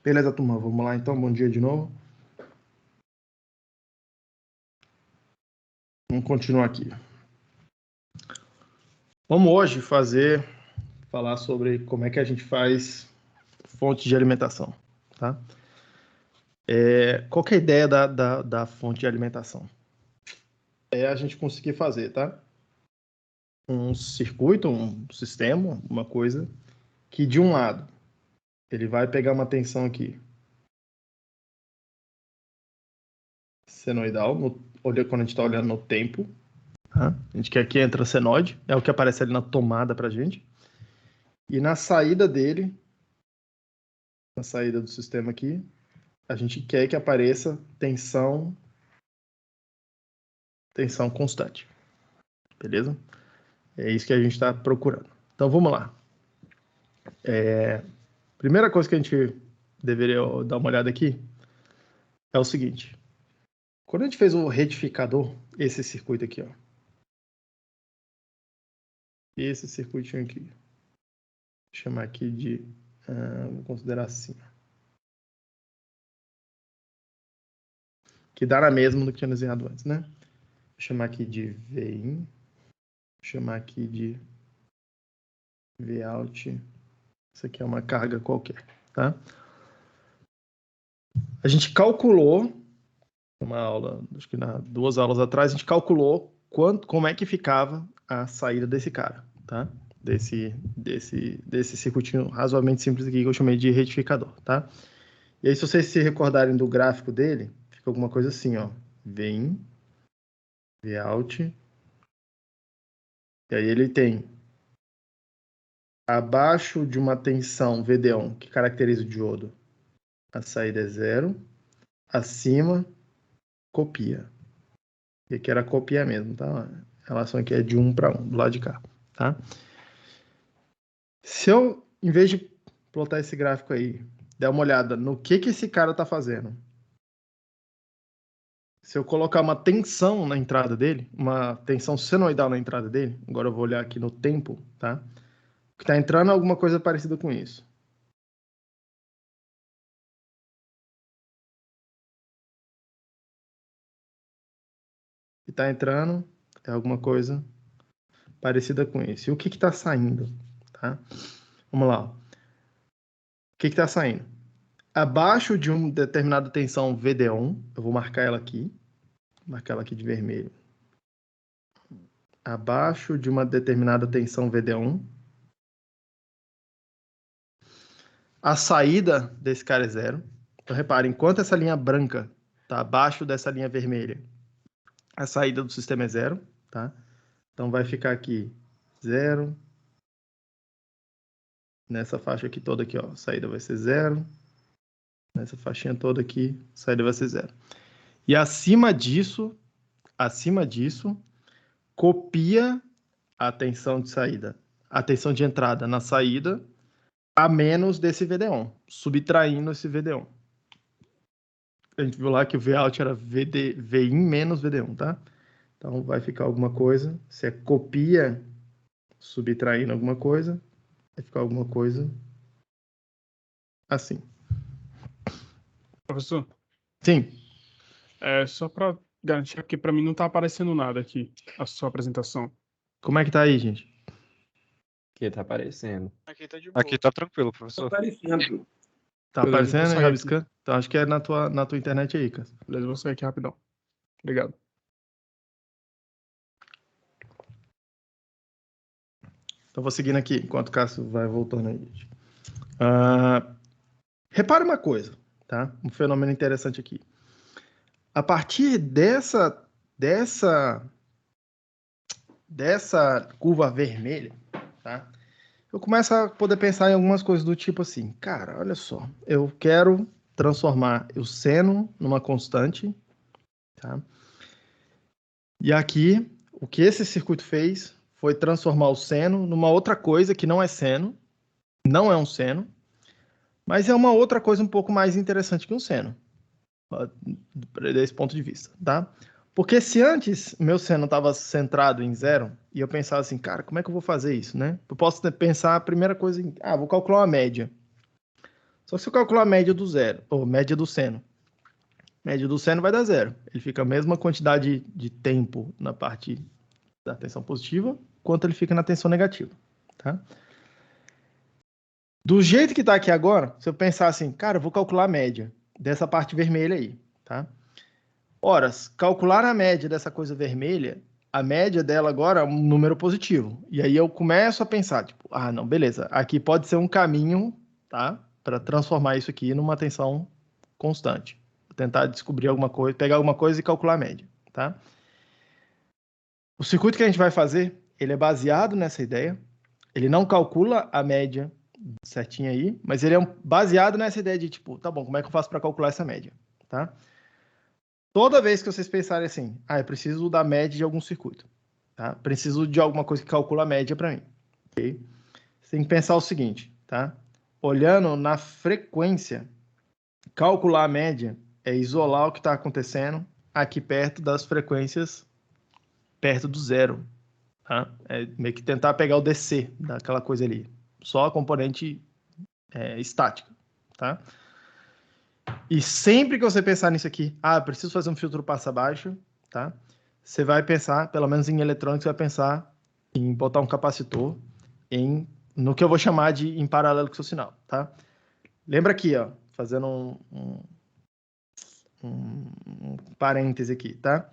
Beleza, turma, vamos lá então, bom dia de novo. Vamos continuar aqui. Vamos hoje falar sobre como é que a gente faz fonte de alimentação, tá? Qual que é a ideia da fonte de alimentação? É a gente conseguir fazer, tá? Um circuito, um sistema, uma coisa que de um lado ele vai pegar uma tensão aqui senoidal, quando a gente está olhando no tempo, tá? A gente quer que entre a senoide, é o que aparece ali na tomada pra gente. E na saída dele, na saída do sistema aqui, a gente quer que apareça tensão constante. Beleza? É isso que a gente está procurando. Então vamos lá. Primeira coisa que a gente deveria dar uma olhada aqui é o seguinte. Quando a gente fez o retificador, esse circuito aqui, ó. Esse circuitinho aqui. Vou chamar aqui de... vou considerar assim. Que dá na mesma do que tinha desenhado antes, né? Vou chamar aqui de VIN. Vou chamar aqui de Vout. Isso aqui é uma carga qualquer, tá? A gente calculou, uma aula, acho que 2 aulas atrás, a gente calculou como é que ficava a saída desse cara, tá? Desse circuitinho razoavelmente simples aqui que eu chamei de retificador, tá? E aí, se vocês se recordarem do gráfico dele, fica alguma coisa assim, ó. VIN, Vout. E aí ele tem abaixo de uma tensão VD1, que caracteriza o diodo, a saída é 0. Acima, copia. E aqui era copiar mesmo, tá? A relação aqui é de 1 para 1, do lado de cá, tá? Se eu, em vez de plotar esse gráfico aí, der uma olhada no que esse cara tá fazendo. Se eu colocar uma tensão na entrada dele, uma tensão senoidal na entrada dele, agora eu vou olhar aqui no tempo, tá? O que tá entrando é alguma coisa parecida com isso. O que tá entrando é alguma coisa parecida com isso. E o que está saindo? Tá? Vamos lá. O que está saindo? Abaixo de uma determinada tensão VD1, eu vou marcar ela aqui de vermelho. Abaixo de uma determinada tensão VD1, a saída desse cara é 0. Então, repare, enquanto essa linha branca está abaixo dessa linha vermelha, a saída do sistema é 0, tá? Então, vai ficar aqui 0. Nessa faixa aqui toda aqui, ó, a saída vai ser 0. Nessa faixinha toda aqui, a saída vai ser 0. E acima disso, copia a tensão de saída, a tensão de entrada na saída, a menos desse VD1, subtraindo esse VD1. A gente viu lá que o Vout era VIN menos VD1, tá? Então, vai ficar alguma coisa. Se é copia subtraindo alguma coisa, vai ficar alguma coisa assim. Professor? Sim. Só para garantir que para mim não está aparecendo nada aqui, a sua apresentação. Como é que tá aí, gente? Aqui tá aparecendo. Aqui tá de boa. Aqui tá tranquilo, professor. Tá aparecendo. Tá Beleza, aparecendo, vou sair rabiscando? Então, acho que é na tua internet aí, cara. Beleza, vou sair aqui rapidão. Obrigado. Então, vou seguindo aqui, enquanto o Cássio vai voltando aí, gente. Repare uma coisa, tá? Um fenômeno interessante aqui. A partir dessa curva vermelha, tá? Eu começo a poder pensar em algumas coisas do tipo assim, cara, olha só, eu quero transformar o seno numa constante, tá? E aqui, o que esse circuito fez foi transformar o seno numa outra coisa que não é seno, não é um seno, mas é uma outra coisa um pouco mais interessante que um seno, desse ponto de vista, tá? Porque se antes meu seno estava centrado em 0, e eu pensava assim, cara, como é que eu vou fazer isso, né? Eu posso pensar a primeira coisa, vou calcular uma média. Só que se eu calcular a média do zero, ou média do seno, média do seno vai dar zero. Ele fica a mesma quantidade de tempo na parte da tensão positiva, quanto ele fica na tensão negativa, tá? Do jeito que está aqui agora, se eu pensar assim, cara, eu vou calcular a média dessa parte vermelha aí, tá? Ora, calcular a média dessa coisa vermelha, a média dela agora é um número positivo. E aí eu começo a pensar, tipo, ah, não, beleza, aqui pode ser um caminho, tá? Para transformar isso aqui numa tensão constante. Vou tentar descobrir alguma coisa, pegar alguma coisa e calcular a média, tá? O circuito que a gente vai fazer, ele é baseado nessa ideia. Ele não calcula a média certinho aí, mas ele é baseado nessa ideia de, tipo, tá bom, como é que eu faço para calcular essa média, tá? Toda vez que vocês pensarem assim, eu preciso da média de algum circuito, tá? Preciso de alguma coisa que calcula a média para mim, ok? Você tem que pensar o seguinte, tá? Olhando na frequência, calcular a média é isolar o que está acontecendo aqui perto das frequências perto do zero, tá? É meio que tentar pegar o DC daquela coisa ali, só a componente estática, tá? E sempre que você pensar nisso aqui, preciso fazer um filtro passa baixo, tá? Você vai pensar, pelo menos em eletrônica, você vai pensar em botar um capacitor no que eu vou chamar de em paralelo com o seu sinal, tá? Lembra aqui, ó, fazendo um parêntese aqui, tá?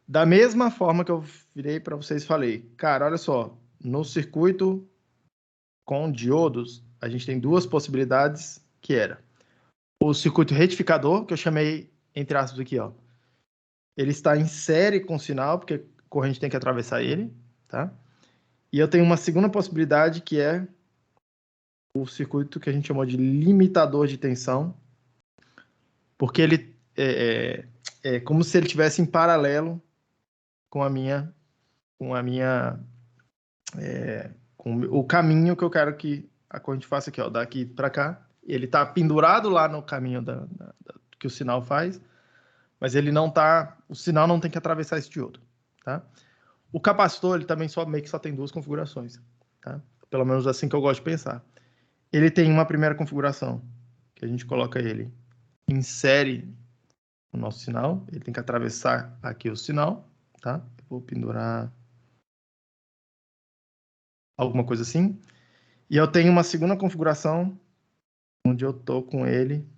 Da mesma forma que eu virei para vocês e falei, cara, olha só, no circuito com diodos, a gente tem duas possibilidades, que era o circuito retificador, que eu chamei, entre aspas, aqui, ó. Ele está em série com o sinal, porque a corrente tem que atravessar ele, tá? E eu tenho uma segunda possibilidade, que é o circuito que a gente chamou de limitador de tensão, porque ele é como se ele estivesse em paralelo com com o caminho que eu quero que a corrente faça aqui, ó, daqui para cá. Ele está pendurado lá no caminho que o sinal faz, mas ele não tá, o sinal não tem que atravessar esse diodo, tá? O capacitor, ele também meio que só tem duas configurações, tá? Pelo menos assim que eu gosto de pensar. Ele tem uma primeira configuração, que a gente coloca ele em série no nosso sinal, ele tem que atravessar aqui o sinal, tá? Eu vou pendurar alguma coisa assim. E eu tenho uma segunda configuração, onde eu tô com ele,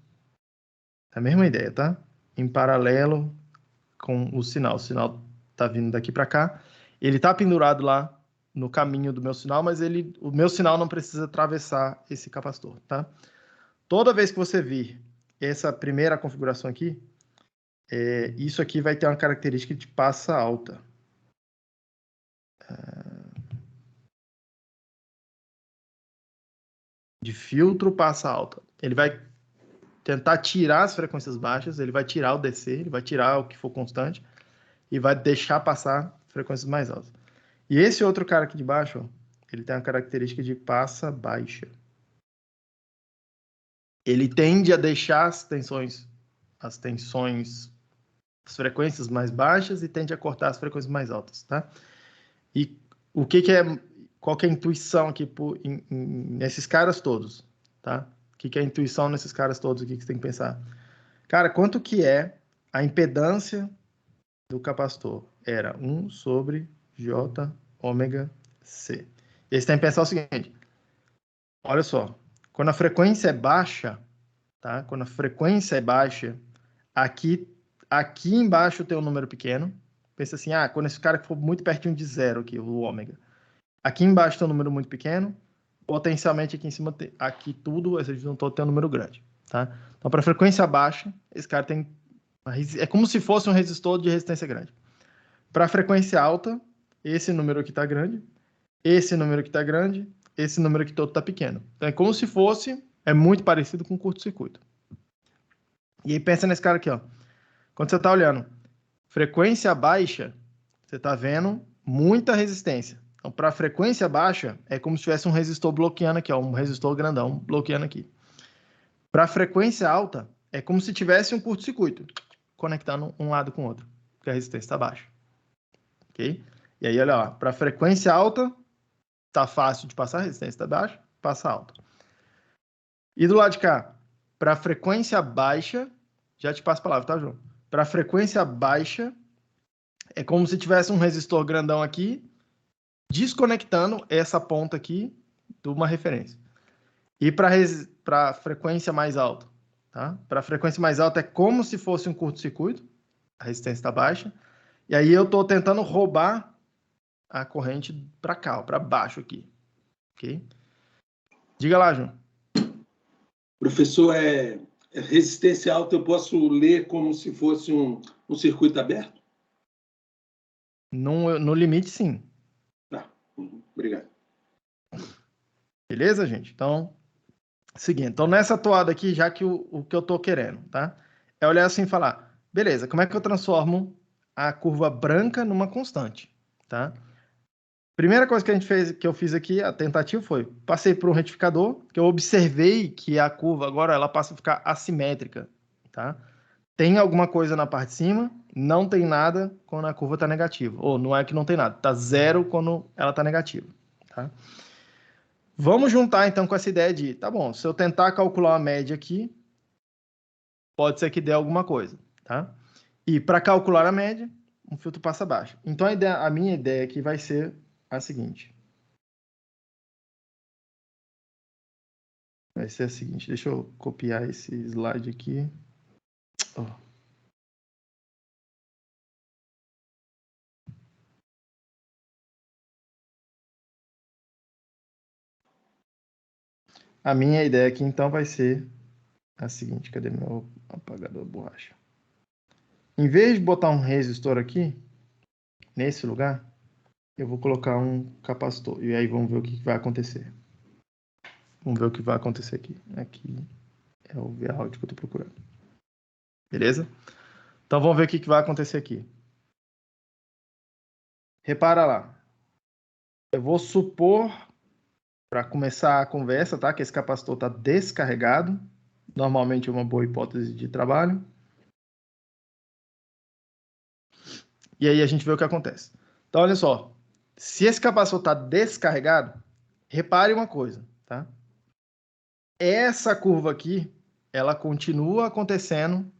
a mesma ideia, tá? Em paralelo com o sinal. O sinal tá vindo daqui para cá. Ele tá pendurado lá no caminho do meu sinal, mas o meu sinal não precisa atravessar esse capacitor, tá? Toda vez que você vir essa primeira configuração aqui, isso aqui vai ter uma característica de passa alta. De filtro passa alta. Ele vai tentar tirar as frequências baixas, ele vai tirar o DC, ele vai tirar o que for constante e vai deixar passar frequências mais altas. E esse outro cara aqui de baixo, ó, ele tem a característica de passa baixa. Ele tende a deixar as frequências mais baixas e tende a cortar as frequências mais altas, tá? E qual que é a intuição aqui nesses caras todos, tá? O que é a intuição nesses caras todos aqui que você tem que pensar? Cara, quanto que é a impedância do capacitor? Era 1 sobre J ômega C. E aí você tem que pensar o seguinte, olha só, quando a frequência é baixa, tá? Quando a frequência é baixa, aqui embaixo tem um número pequeno. Pensa assim, quando esse cara for muito pertinho de zero aqui, o ômega. Aqui embaixo tem um número muito pequeno, potencialmente aqui em cima, aqui tudo, esse juntou tem um número grande, tá? Então, para frequência baixa, esse cara tem... É como se fosse um resistor de resistência grande. Para frequência alta, esse número aqui está grande, esse número aqui está grande, esse número aqui todo está pequeno. Então, é como se fosse... É muito parecido com curto-circuito. E aí, pensa nesse cara aqui, ó. Quando você está olhando frequência baixa, você está vendo muita resistência. Então, para frequência baixa, é como se tivesse um resistor bloqueando aqui, ó, um resistor grandão bloqueando aqui. Para frequência alta, é como se tivesse um curto-circuito conectando um lado com o outro, porque a resistência está baixa. Ok? E aí, olha lá, para frequência alta, tá fácil de passar, a resistência está baixa, passa alta. E do lado de cá, para frequência baixa, já te passo a palavra, tá, João? Para frequência baixa, é como se tivesse um resistor grandão aqui, desconectando essa ponta aqui de uma referência. E para frequência mais alta, tá? Para frequência mais alta é como se fosse um curto-circuito, a resistência está baixa, e aí eu estou tentando roubar a corrente para cá, para baixo aqui, ok? Diga lá, João. Professor, resistência alta eu posso ler como se fosse um circuito aberto? No limite, sim. Tá, obrigado. Beleza, gente? Então, seguinte. Então, nessa toada aqui, já que o que eu estou querendo, tá? É olhar assim e falar, beleza, como é que eu transformo a curva branca numa constante, tá? Primeira coisa que eu fiz aqui, a tentativa foi, passei por um retificador, que eu observei que a curva agora ela passa a ficar assimétrica, tá? Tem alguma coisa na parte de cima, não tem nada quando a curva está negativa. Ou não é que não tem nada, está zero quando ela está negativa, tá? Vamos juntar então com essa ideia de, tá bom, se eu tentar calcular a média aqui, pode ser que dê alguma coisa, tá? E para calcular a média, um filtro passa abaixo. Então a minha ideia aqui vai ser a seguinte. Vai ser a seguinte, deixa eu copiar esse slide aqui. Oh. A minha ideia aqui então vai ser a seguinte, cadê meu apagador de borracha? Em vez de botar um resistor aqui, nesse lugar, eu vou colocar um capacitor. E aí vamos ver o que vai acontecer. Vamos ver o que vai acontecer aqui. Aqui é o Vout que eu estou procurando. Beleza? Então vamos ver o que vai acontecer aqui. Repara lá. Eu vou supor, para começar a conversa, tá? Que esse capacitor está descarregado. Normalmente é uma boa hipótese de trabalho. E aí a gente vê o que acontece. Então, olha só. Se esse capacitor está descarregado, repare uma coisa, tá? Essa curva aqui, ela continua acontecendo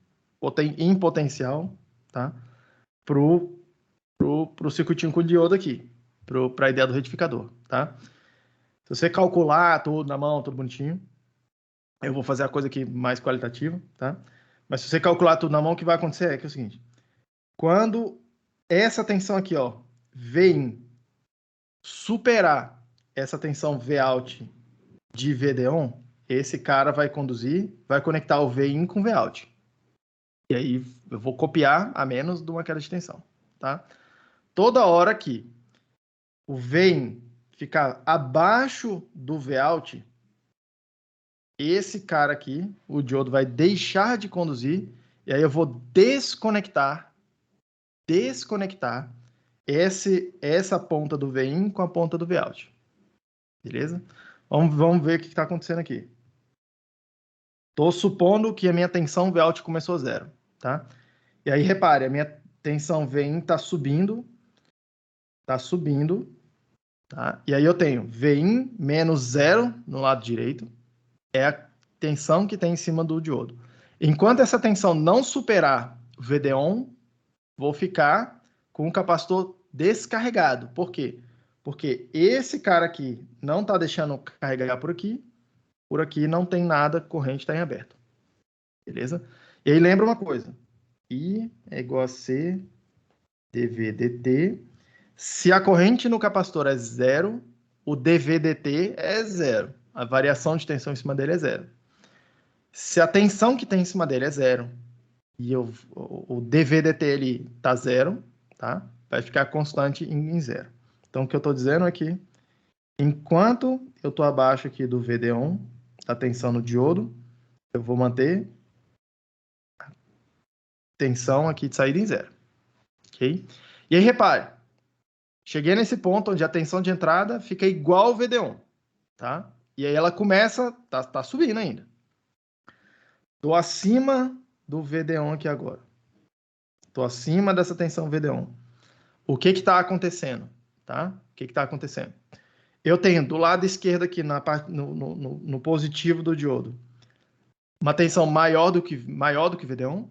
em potencial, tá? Pro circuitinho com diodo aqui, para a ideia do retificador, tá? Se você calcular tudo na mão, tudo bonitinho, eu vou fazer a coisa aqui mais qualitativa, tá? Mas se você calcular tudo na mão, o que vai acontecer é que é o seguinte, quando essa tensão aqui, ó, vem superar essa tensão Vout de VD-ON, esse cara vai conectar o Vin com o Vout. E aí eu vou copiar a menos de uma queda de tensão, tá? Toda hora que o Vin ficar abaixo do Vout, esse cara aqui, o diodo vai deixar de conduzir e aí eu vou desconectar essa ponta do Vin com a ponta do Vout. Beleza? Vamos ver o que está acontecendo aqui. Estou supondo que a minha tensão Vout começou zero, tá? E aí, repare, a minha tensão Vin está subindo, tá? E aí eu tenho Vin menos zero no lado direito, é a tensão que tem em cima do diodo. Enquanto essa tensão não superar o VD-ON, vou ficar com o capacitor descarregado. Por quê? Porque esse cara aqui não está deixando carregar por aqui não tem nada, corrente está em aberto. Beleza? E aí lembra uma coisa, I é igual a C dV dt. Se a corrente no capacitor é zero, o dV dt é zero. A variação de tensão em cima dele é zero. Se a tensão que tem em cima dele é zero e o dV dt ele está zero, tá? Vai ficar constante em zero. Então, o que eu estou dizendo é que enquanto eu estou abaixo aqui do VD-ON, da tensão no diodo, eu vou manter a tensão aqui de saída em zero. Ok? E aí, repare, cheguei nesse ponto onde a tensão de entrada fica igual ao VD-ON, tá? E aí ela começa, tá subindo ainda. Estou acima do VD-ON aqui agora. Estou acima dessa tensão VD-ON. O que está acontecendo? Tá? O que está acontecendo? Eu tenho do lado esquerdo aqui, na parte, no positivo do diodo, uma tensão maior do que VD1.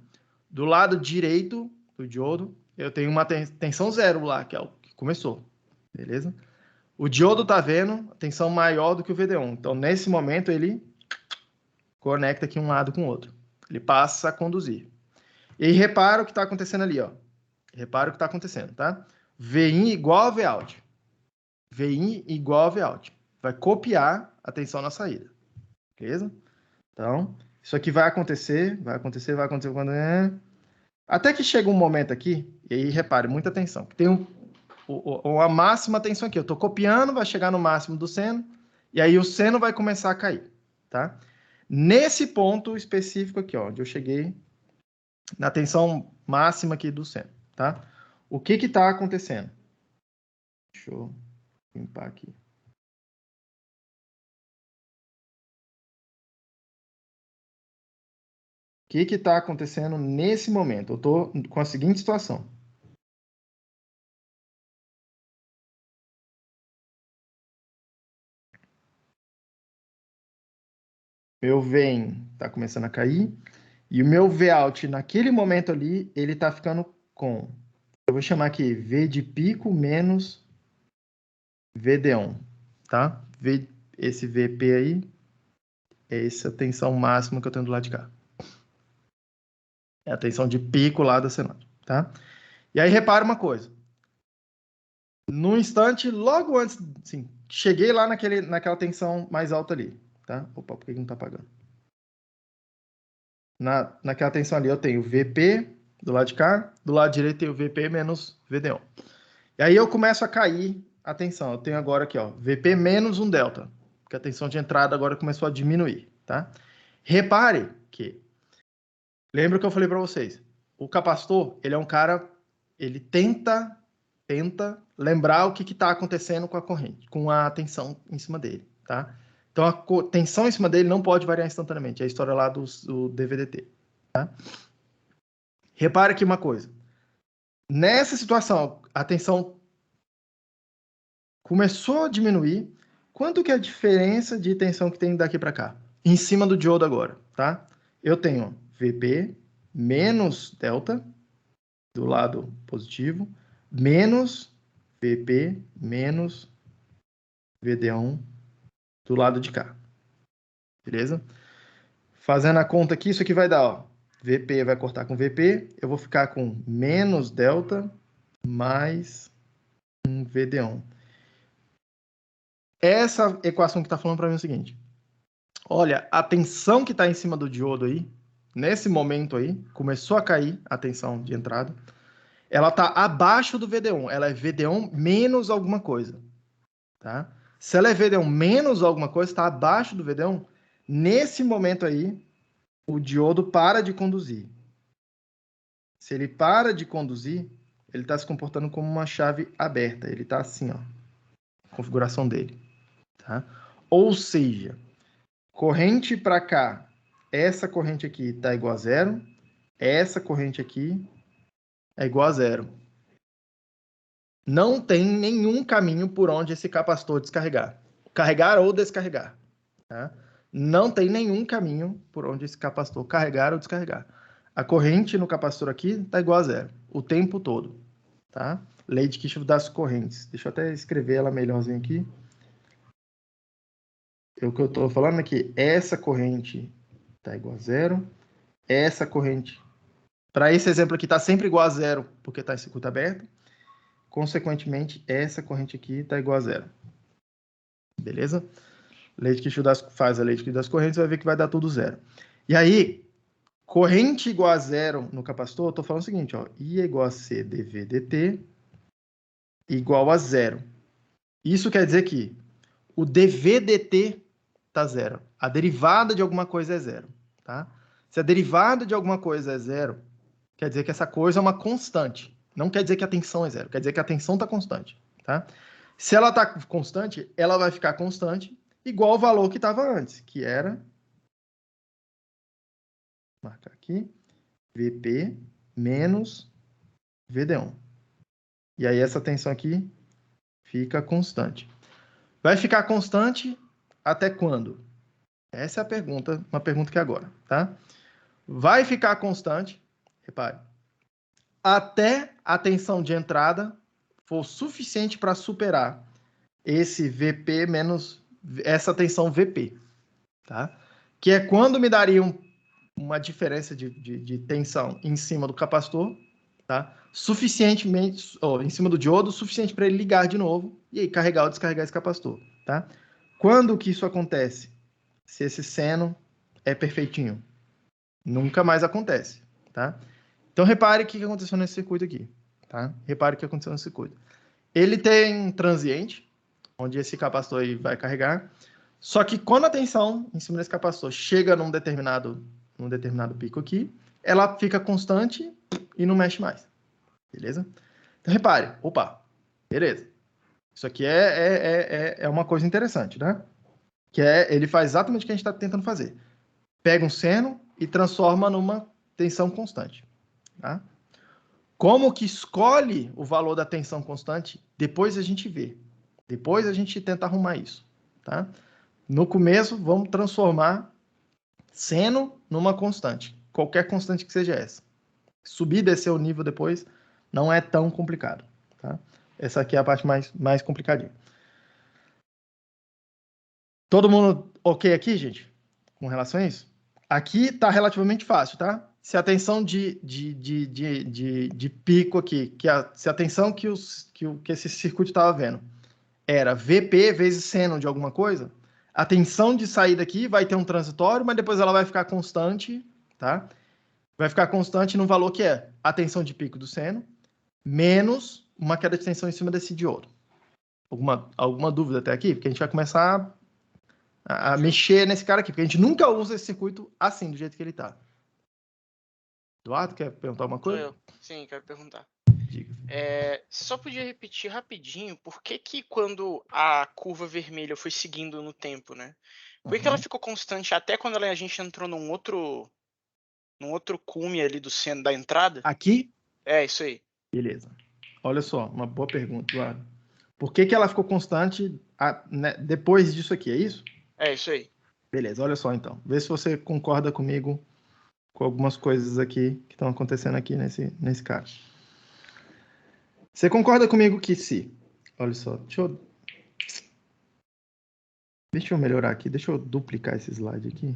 Do lado direito do diodo, eu tenho uma tensão zero lá, que é o que começou. Beleza? O diodo está vendo a tensão maior do que o VD1. Então, nesse momento, ele conecta aqui um lado com o outro. Ele passa a conduzir. E aí, repara o que está acontecendo ali, ó. Repara o que está acontecendo, tá? Vin igual a Vout. Vin igual a Vout. Vai copiar a tensão na saída. Beleza? Então, isso aqui vai acontecer quando até que chega um momento aqui, e aí repare, muita atenção, que tem uma máxima tensão aqui. Eu estou copiando, vai chegar no máximo do seno, e aí o seno vai começar a cair, tá? Nesse ponto específico aqui, ó, onde eu cheguei na tensão máxima aqui do seno, tá? O que está acontecendo? Deixa eu limpar aqui. O que está acontecendo nesse momento? Eu estou com a seguinte situação. Meu Vin está começando a cair. E o meu Vout, naquele momento ali, ele está ficando com... Eu vou chamar aqui V de pico menos VD1, tá? Esse VP aí é essa tensão máxima que eu tenho do lado de cá. É a tensão de pico lá da senoide, tá? E aí, repara uma coisa. No instante, logo antes, assim, cheguei lá naquela tensão mais alta ali, tá? Opa, por que não tá apagando? Naquela tensão ali eu tenho VP do lado de cá, do lado direito tem o VP menos VD1. E aí eu começo a cair a tensão. Eu tenho agora aqui, ó, VP menos um delta, porque a tensão de entrada agora começou a diminuir, tá? Repare que, lembra que eu falei para vocês, o capacitor, ele é um cara, ele tenta lembrar o que está acontecendo com a corrente, com a tensão em cima dele, tá? Então, a tensão em cima dele não pode variar instantaneamente. É a história lá do DVDT, tá? Repare aqui uma coisa. Nessa situação, a tensão começou a diminuir. Quanto que é a diferença de tensão que tem daqui para cá? Em cima do diodo agora, tá? Eu tenho VP menos delta do lado positivo, menos VP menos VD1 do lado de cá. Beleza? Fazendo a conta aqui, isso aqui vai dar, ó, VP vai cortar com VP, eu vou ficar com menos delta mais um VD1. Essa equação que está falando para mim é o seguinte. Olha, a tensão que está em cima do diodo aí, nesse momento aí, começou a cair a tensão de entrada, ela está abaixo do VD1. Ela é VD1 menos alguma coisa, tá? Se ela é VD1 menos alguma coisa, está abaixo do VD1, nesse momento aí, o diodo para de conduzir. Se ele para de conduzir, ele está se comportando como uma chave aberta. Ele está assim, ó, a configuração dele, tá? Ou seja, corrente para cá, essa corrente aqui está igual a zero, essa corrente aqui é igual a zero. Não tem nenhum caminho por onde esse capacitor descarregar. Carregar ou descarregar, tá? Não tem nenhum caminho por onde esse capacitor carregar ou descarregar. A corrente no capacitor aqui está igual a zero, o tempo todo, tá? Lei de Kirchhoff das correntes. Deixa eu até escrever ela melhorzinho aqui. O que eu estou falando é que essa corrente está igual a zero, essa corrente, para esse exemplo aqui, está sempre igual a zero, porque está em circuito aberto. Consequentemente, essa corrente aqui está igual a zero. Beleza? Lei de Kirchhoff faz a lei de Kirchhoff das correntes, vai ver que vai dar tudo zero. E aí, corrente igual a zero no capacitor, eu estou falando o seguinte, ó, I é igual a C dV dt igual a zero. Isso quer dizer que o dV dt está zero. A derivada de alguma coisa é zero, tá? Se a derivada de alguma coisa é zero, quer dizer que essa coisa é uma constante. Não quer dizer que a tensão é zero, quer dizer que a tensão está constante, tá? Se ela está constante, ela vai ficar constante igual ao valor que estava antes, que era, vou marcar aqui, VP menos VD1. E aí essa tensão aqui fica constante. Vai ficar constante até quando? Essa é a pergunta, uma pergunta que é agora, tá? Vai ficar constante, repare, até a tensão de entrada for suficiente para superar esse VP menos essa tensão VP, tá? Que é quando me daria uma diferença de tensão em cima do capacitor, tá? Suficientemente, em cima do diodo, suficiente para ele ligar de novo e aí carregar ou descarregar esse capacitor, tá? Quando que isso acontece? Se esse seno é perfeitinho. Nunca mais acontece, tá? Então, repare o que aconteceu nesse circuito aqui, tá? Repare o que aconteceu nesse circuito. Ele tem um transiente, onde esse capacitor aí vai carregar, só que quando a tensão em cima desse capacitor chega num determinado pico aqui, ela fica constante e não mexe mais, beleza? Então, repare, opa, beleza. Isso aqui é uma coisa interessante, né? Que ele faz exatamente o que a gente está tentando fazer. Pega um seno e transforma numa tensão constante. Tá? Como que escolhe o valor da tensão constante? Depois a gente vê. Depois a gente tenta arrumar isso. Tá? No começo, vamos transformar seno numa constante. Qualquer constante que seja essa. Subir e descer o nível depois não é tão complicado. Tá? Essa aqui é a parte mais complicadinha. Todo mundo ok aqui, gente? Com relação a isso? Aqui está relativamente fácil, tá? Se a tensão de pico aqui, se a tensão que esse circuito estava vendo era VP vezes seno de alguma coisa, a tensão de saída aqui vai ter um transitório, mas depois ela vai ficar constante, tá? Vai ficar constante no valor que é a tensão de pico do seno, menos uma queda de tensão em cima desse diodo. Alguma dúvida até aqui? Porque a gente vai começar a mexer nesse cara aqui, porque a gente nunca usa esse circuito assim, do jeito que ele está. Eduardo, quer perguntar alguma coisa? Sou eu. Sim, quero perguntar. Diga. Você só podia repetir rapidinho por que quando a curva vermelha foi seguindo no tempo, né? Por que ela ficou constante até quando a gente entrou num outro cume ali do seno da entrada? Aqui? É, isso aí. Beleza. Olha só, uma boa pergunta, Eduardo. Por que ela ficou constante depois disso aqui, é isso? É, isso aí. Beleza, olha só então. Vê se você concorda comigo com algumas coisas aqui que estão acontecendo aqui nesse cara. Você concorda comigo que se... Olha só, deixa eu melhorar aqui, deixa eu duplicar esse slide aqui.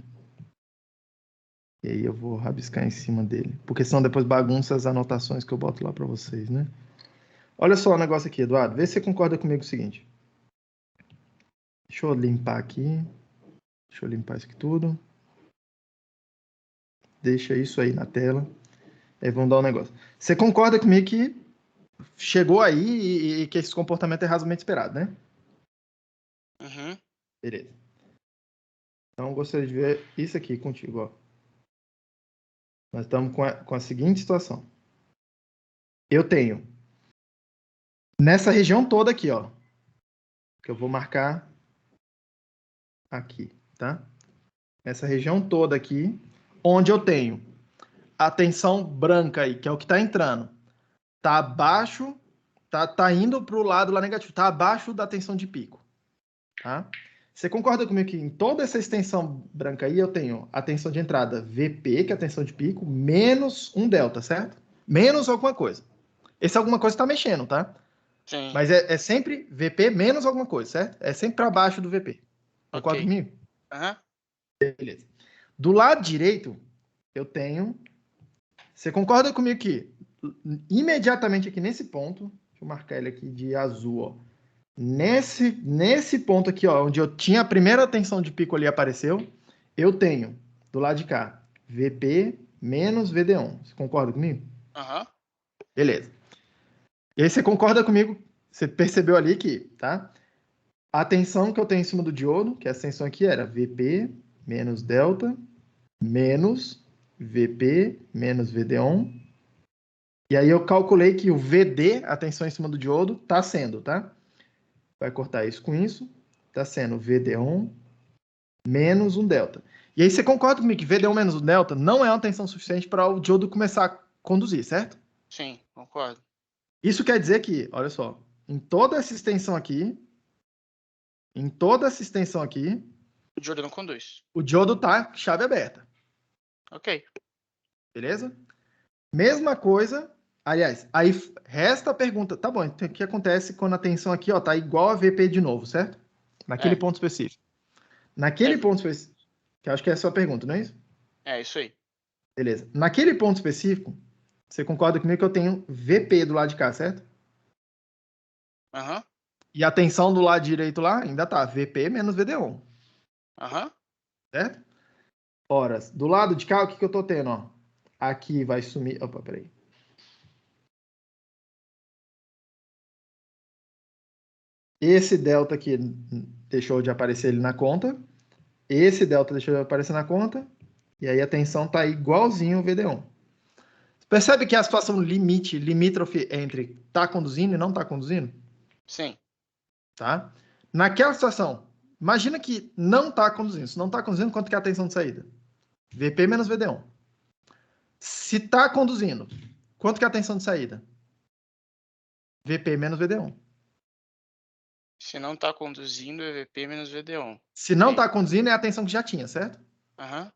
E aí eu vou rabiscar em cima dele. Porque senão depois bagunça as anotações que eu boto lá para vocês, né? Olha só o negócio aqui, Eduardo. Vê se você concorda comigo o seguinte. Deixa eu limpar aqui. Deixa eu limpar isso aqui tudo. Deixa isso aí na tela. Aí vamos dar um negócio. Você concorda comigo que chegou aí e que esse comportamento é razoavelmente esperado, né? Uhum. Beleza. Então, eu gostaria de ver isso aqui contigo, ó. Nós estamos com a seguinte situação. Eu tenho nessa região toda aqui, ó, que eu vou marcar aqui, tá? Essa região toda aqui, onde eu tenho a tensão branca aí, que é o que está entrando, tá abaixo, tá indo para o lado lá negativo, tá abaixo da tensão de pico, tá? Você concorda comigo que em toda essa extensão branca aí eu tenho a tensão de entrada VP, que é a tensão de pico, menos um delta, certo? Menos alguma coisa. Esse alguma coisa está mexendo, tá? Sim. Mas é sempre VP menos alguma coisa, certo? É sempre para baixo do VP. Concorda comigo? Aham. Beleza. Do lado direito, eu tenho... Você concorda comigo que imediatamente aqui nesse ponto, deixa eu marcar ele aqui de azul, ó. Nesse ponto aqui, ó, onde eu tinha a primeira tensão de pico ali apareceu, eu tenho, do lado de cá, VP menos VD1. Você concorda comigo? Aham. Beleza. E aí você concorda comigo, você percebeu ali que, tá? A tensão que eu tenho em cima do diodo, que essa tensão aqui era VP menos delta menos VP menos VD1. E aí eu calculei que o VD, a tensão em cima do diodo, tá sendo, tá? Vai cortar isso com isso. Tá sendo VD1 menos um delta. E aí você concorda comigo que VD1 menos um delta não é uma tensão suficiente para o diodo começar a conduzir, certo? Sim, concordo. Isso quer dizer que, olha só, em toda essa extensão aqui, O diodo não conduz. O diodo tá chave aberta. Ok. Beleza? Mesma coisa. Aliás, aí resta a pergunta. Tá bom, então o que acontece quando a tensão aqui, ó, tá igual a VP de novo, certo? Naquele ponto específico. Naquele ponto específico, que eu acho que é a sua pergunta, não é isso? É isso aí. Beleza. Naquele ponto específico, você concorda comigo que eu tenho VP do lado de cá, certo? Aham. E a tensão do lado direito lá ainda tá VP menos VD1, Aham. certo? Ora, do lado de cá, o que eu tô tendo, ó? Aqui vai sumir... Opa, peraí. Esse delta aqui deixou de aparecer ele na conta. Esse delta deixou de aparecer na conta. E aí a tensão tá igualzinho o VD1. Percebe que a situação limítrofe entre tá conduzindo e não tá conduzindo? Sim. Tá? Naquela situação, imagina que não tá conduzindo. Se não tá conduzindo, quanto que é a tensão de saída? VP menos VD1. Se tá conduzindo, quanto que é a tensão de saída? VP menos VD1. Se não tá conduzindo, EVP menos VD1. Se não Ok. tá conduzindo, é a tensão que já tinha, certo? Aham.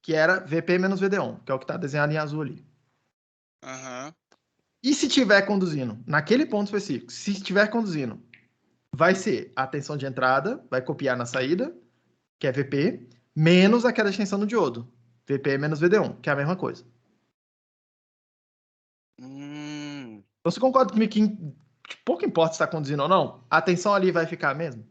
Que era VP menos VD1, que é o que tá desenhado em azul ali. Aham. E se tiver conduzindo, naquele ponto específico, se estiver conduzindo, vai ser a tensão de entrada, vai copiar na saída, que é VP, menos aquela extensão do diodo, VP menos VD1, que é a mesma coisa. Então, você concorda comigo que pouco importa se está conduzindo ou não? A tensão ali vai ficar mesmo?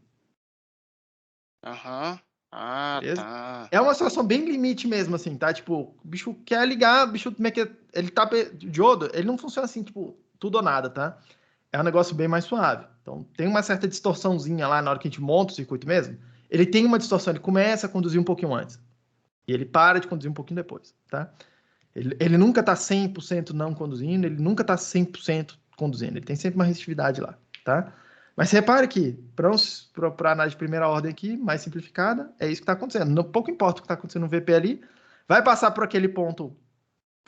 Aham. Ah, Beleza? tá. É uma situação bem limite mesmo, assim, tá? Tipo, o bicho quer ligar, o bicho ele tá diodo, ele não funciona assim, tipo, tudo ou nada, tá? É um negócio bem mais suave. Então, tem uma certa distorçãozinha lá na hora que a gente monta o circuito mesmo. Ele tem uma distorção, ele começa a conduzir um pouquinho antes. E ele para de conduzir um pouquinho depois, tá? Ele nunca tá 100% não conduzindo, ele nunca tá 100% conduzindo. Ele tem sempre uma resistividade lá, tá? Mas você repare que, para análise de primeira ordem aqui, mais simplificada, é isso que está acontecendo. Não, pouco importa o que está acontecendo no VP ali, vai passar por aquele ponto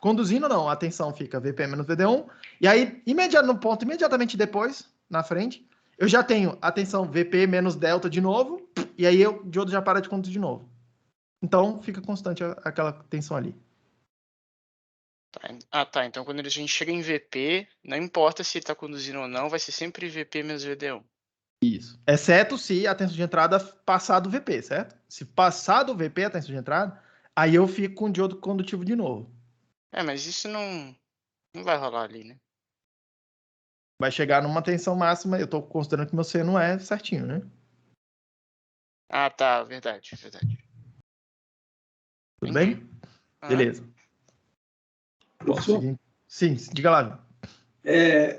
conduzindo ou não, a tensão fica VP menos VD1, e aí, no ponto imediatamente depois, na frente, eu já tenho a tensão VP menos delta de novo, e aí o diodo já para de conduzir de novo. Então, fica constante aquela tensão ali. Ah, tá. Então, quando a gente chega em VP, não importa se ele tá conduzindo ou não, vai ser sempre VP menos VD1. Isso. Exceto se a tensão de entrada passar do VP, certo? Se passar do VP a tensão de entrada, aí eu fico com o diodo condutivo de novo. Mas isso não vai rolar ali, né? Vai chegar numa tensão máxima, eu estou considerando que meu C não é certinho, né? Ah, tá. Verdade. Tudo Entendi. bem? Beleza. Professor, Sim, diga lá.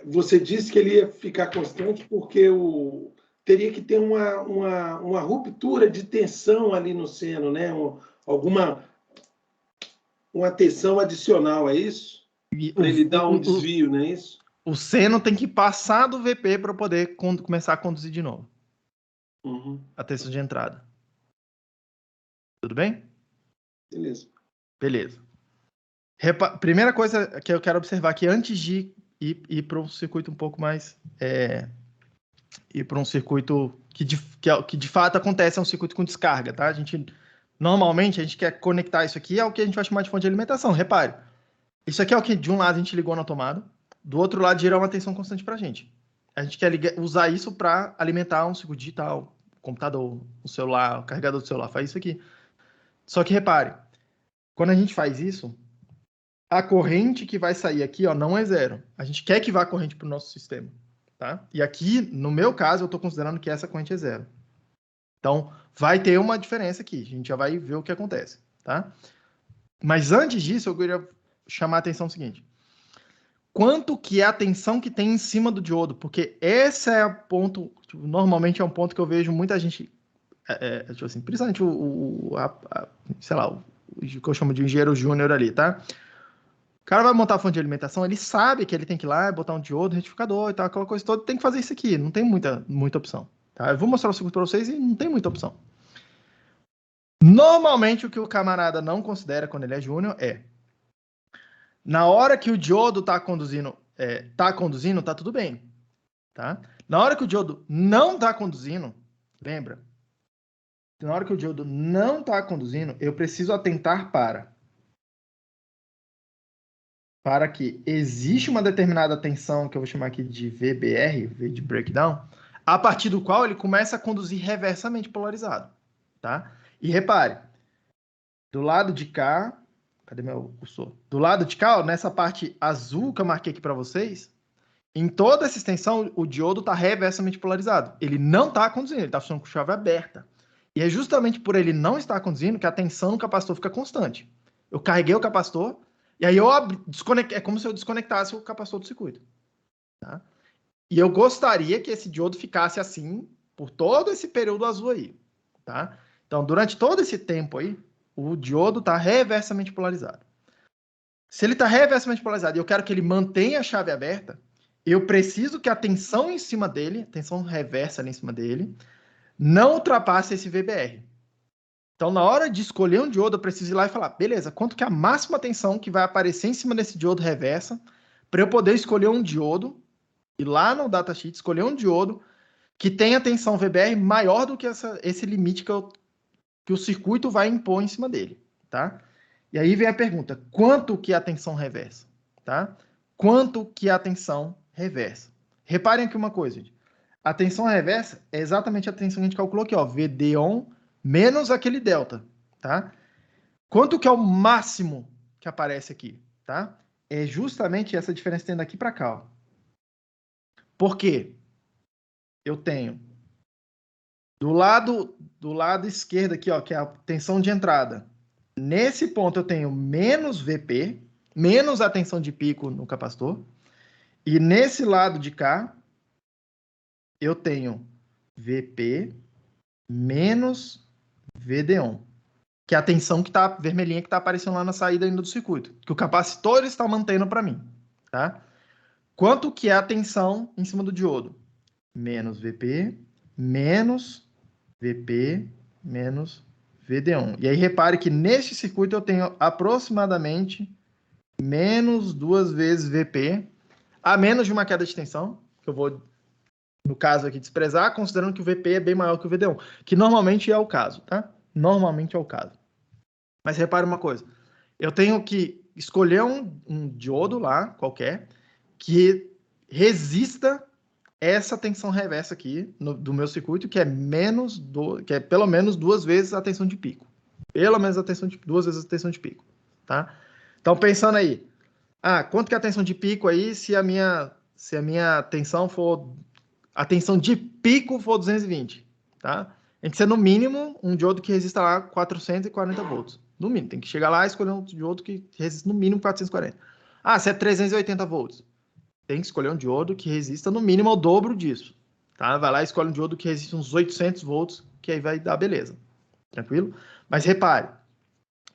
você disse que ele ia ficar constante porque teria que ter uma ruptura de tensão ali no seno, né? Uma tensão adicional, é isso? Para ele dar um desvio, não é isso? O seno tem que passar do VP para poder começar a conduzir de novo. Uhum. A tensão de entrada. Tudo bem? Beleza. Primeira coisa que eu quero observar aqui, antes de ir para um circuito um pouco mais... ir para um circuito que de fato acontece, é um circuito com descarga, tá? Normalmente, a gente quer conectar isso aqui ao que a gente vai chamar de fonte de alimentação. Repare, isso aqui é o que de um lado a gente ligou na tomada, do outro lado gera uma tensão constante para a gente. A gente quer usar isso para alimentar um circuito digital, computador, o celular, o carregador do celular, faz isso aqui. Só que repare, quando a gente faz isso, a corrente que vai sair aqui, ó, não é zero. A gente quer que vá a corrente para o nosso sistema, tá? E aqui, no meu caso, eu estou considerando que essa corrente é zero. Então, vai ter uma diferença aqui. A gente já vai ver o que acontece, tá? Mas antes disso, eu queria chamar a atenção no seguinte. Quanto que é a tensão que tem em cima do diodo? Porque esse é o ponto, normalmente é um ponto que eu vejo muita gente, tipo assim, principalmente sei lá, o que eu chamo de engenheiro júnior ali, tá? O cara vai montar a fonte de alimentação, ele sabe que ele tem que ir lá, botar um diodo, retificador e tal, aquela coisa toda, tem que fazer isso aqui, não tem muita opção. Tá? Eu vou mostrar o circuito para vocês e não tem muita opção. Normalmente, o que o camarada não considera quando ele é júnior é na hora que o diodo tá conduzindo, tá tudo bem. Tá? Na hora que o diodo não tá conduzindo, lembra? na hora que o diodo não está conduzindo, eu preciso atentar para que existe uma determinada tensão, que eu vou chamar aqui de VBR, V de breakdown, a partir do qual ele começa a conduzir reversamente polarizado, tá? E repare, do lado de cá, cadê meu cursor? Do lado de cá, ó, nessa parte azul que eu marquei aqui para vocês, em toda essa extensão, o diodo está reversamente polarizado. Ele não está conduzindo, ele está funcionando com chave aberta. E é justamente por ele não estar conduzindo que a tensão no capacitor fica constante. Eu carreguei o capacitor, e aí eu é como se eu desconectasse o capacitor do circuito. Tá? E eu gostaria que esse diodo ficasse assim por todo esse período azul aí. Tá? Então, durante todo esse tempo aí, o diodo está reversamente polarizado. Se ele está reversamente polarizado e eu quero que ele mantenha a chave aberta, eu preciso que a tensão em cima dele, tensão reversa ali em cima dele, não ultrapasse esse VBR. Então, na hora de escolher um diodo, eu preciso ir lá e falar, beleza, quanto que é a máxima tensão que vai aparecer em cima desse diodo reversa, para eu poder escolher um diodo, e lá no datasheet, escolher um diodo que tenha tensão VBR maior do que esse limite que o circuito vai impor em cima dele, tá? E aí vem a pergunta, quanto que é a tensão reversa, tá? Quanto que é a tensão reversa? Reparem aqui uma coisa, gente. A tensão reversa é exatamente a tensão que a gente calculou aqui, ó, VD1 menos aquele delta, tá? Quanto que é o máximo que aparece aqui, tá? É justamente essa diferença tendo daqui para cá, ó. Por quê? Eu tenho do lado esquerdo aqui, ó, que é a tensão de entrada. Nesse ponto eu tenho menos VP, menos a tensão de pico no capacitor. E nesse lado de cá, eu tenho VP menos VD1, que é a tensão que está vermelhinha que está aparecendo lá na saída ainda do circuito, que o capacitor está mantendo para mim, tá? Quanto que é a tensão em cima do diodo? Menos VP menos VP menos VD1. E aí repare que neste circuito eu tenho aproximadamente menos 2 vezes VP, a menos de uma queda de tensão, que eu vou, no caso aqui, desprezar, considerando que o VP é bem maior que o VD1, que normalmente é o caso, tá? Normalmente é o caso. Mas repare uma coisa, eu tenho que escolher um diodo lá, qualquer, que resista essa tensão reversa aqui do meu circuito, que é que é pelo menos 2 vezes a tensão de pico. Pelo menos 2 vezes a tensão de pico, tá? Então, pensando aí, quanto que é a tensão de pico aí se a minha tensão for... A tensão de pico for 220, tá? Tem que ser, no mínimo, um diodo que resista lá 440 volts. No mínimo, tem que chegar lá e escolher um diodo que resista no mínimo 440. Se é 380 volts, tem que escolher um diodo que resista no mínimo ao dobro disso, tá? Vai lá e escolhe um diodo que resista uns 800 volts, que aí vai dar beleza. Tranquilo? Mas repare,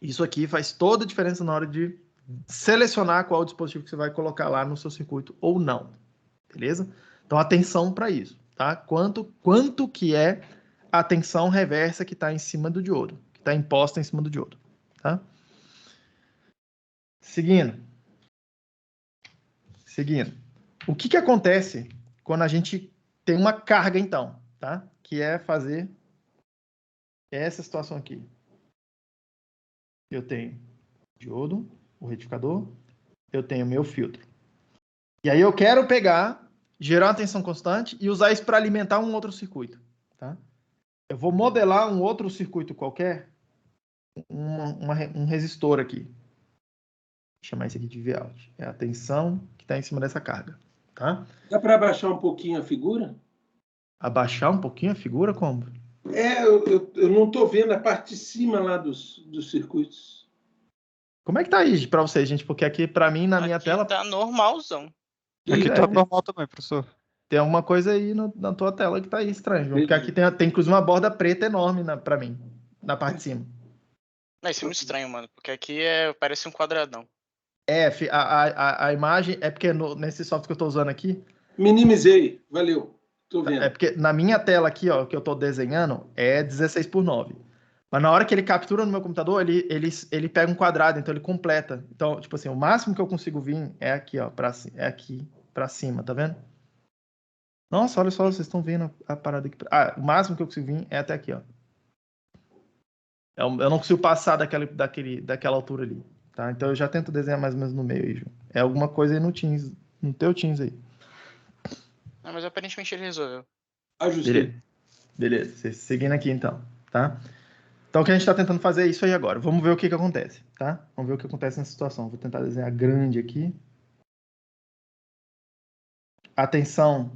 isso aqui faz toda a diferença na hora de selecionar qual dispositivo que você vai colocar lá no seu circuito ou não. Beleza? Então, atenção para isso, tá? Quanto que é a tensão reversa que está em cima do diodo, que está imposta em cima do diodo, tá? Seguindo. O que acontece quando a gente tem uma carga, então, tá? Que é fazer essa situação aqui. Eu tenho diodo, o retificador, eu tenho meu filtro. E aí eu quero pegar, gerar uma tensão constante e usar isso para alimentar um outro circuito, tá? Eu vou modelar um outro circuito qualquer, um resistor aqui. Vou chamar isso aqui de Vout. É a tensão que está em cima dessa carga, tá? Dá para abaixar um pouquinho a figura? Abaixar um pouquinho a figura, como? Eu não estou vendo a parte de cima lá dos circuitos. Como é que tá aí para vocês, gente? Porque aqui, para mim, na minha tela... Tá normalzão. Aqui tá normal também, professor. Tem alguma coisa aí na tua tela que tá aí estranho, João. Porque aqui tem inclusive uma borda preta enorme para mim, na parte de cima. Não, isso é muito estranho, mano. Porque aqui parece um quadradão. A imagem... É porque nesse software que eu tô usando aqui... Minimizei. Valeu. Tô vendo. É porque na minha tela aqui, ó, que eu tô desenhando, é 16:9. Mas na hora que ele captura no meu computador, ele pega um quadrado, então ele completa. Então, tipo assim, o máximo que eu consigo vir é aqui, ó, é aqui pra cima, tá vendo? Nossa, olha só, vocês estão vendo a parada aqui. O máximo que eu consigo vir é até aqui, ó. Eu não consigo passar daquela altura ali, tá? Então eu já tento desenhar mais ou menos no meio aí, Ju. É alguma coisa aí no Teams, no teu Teams aí. Não, mas aparentemente ele resolveu. Ajustei. Beleza. Seguindo aqui então, tá? Então o que a gente está tentando fazer é isso aí agora. Vamos ver o que acontece, tá? Vamos ver o que acontece nessa situação. Vou tentar desenhar grande aqui. A tensão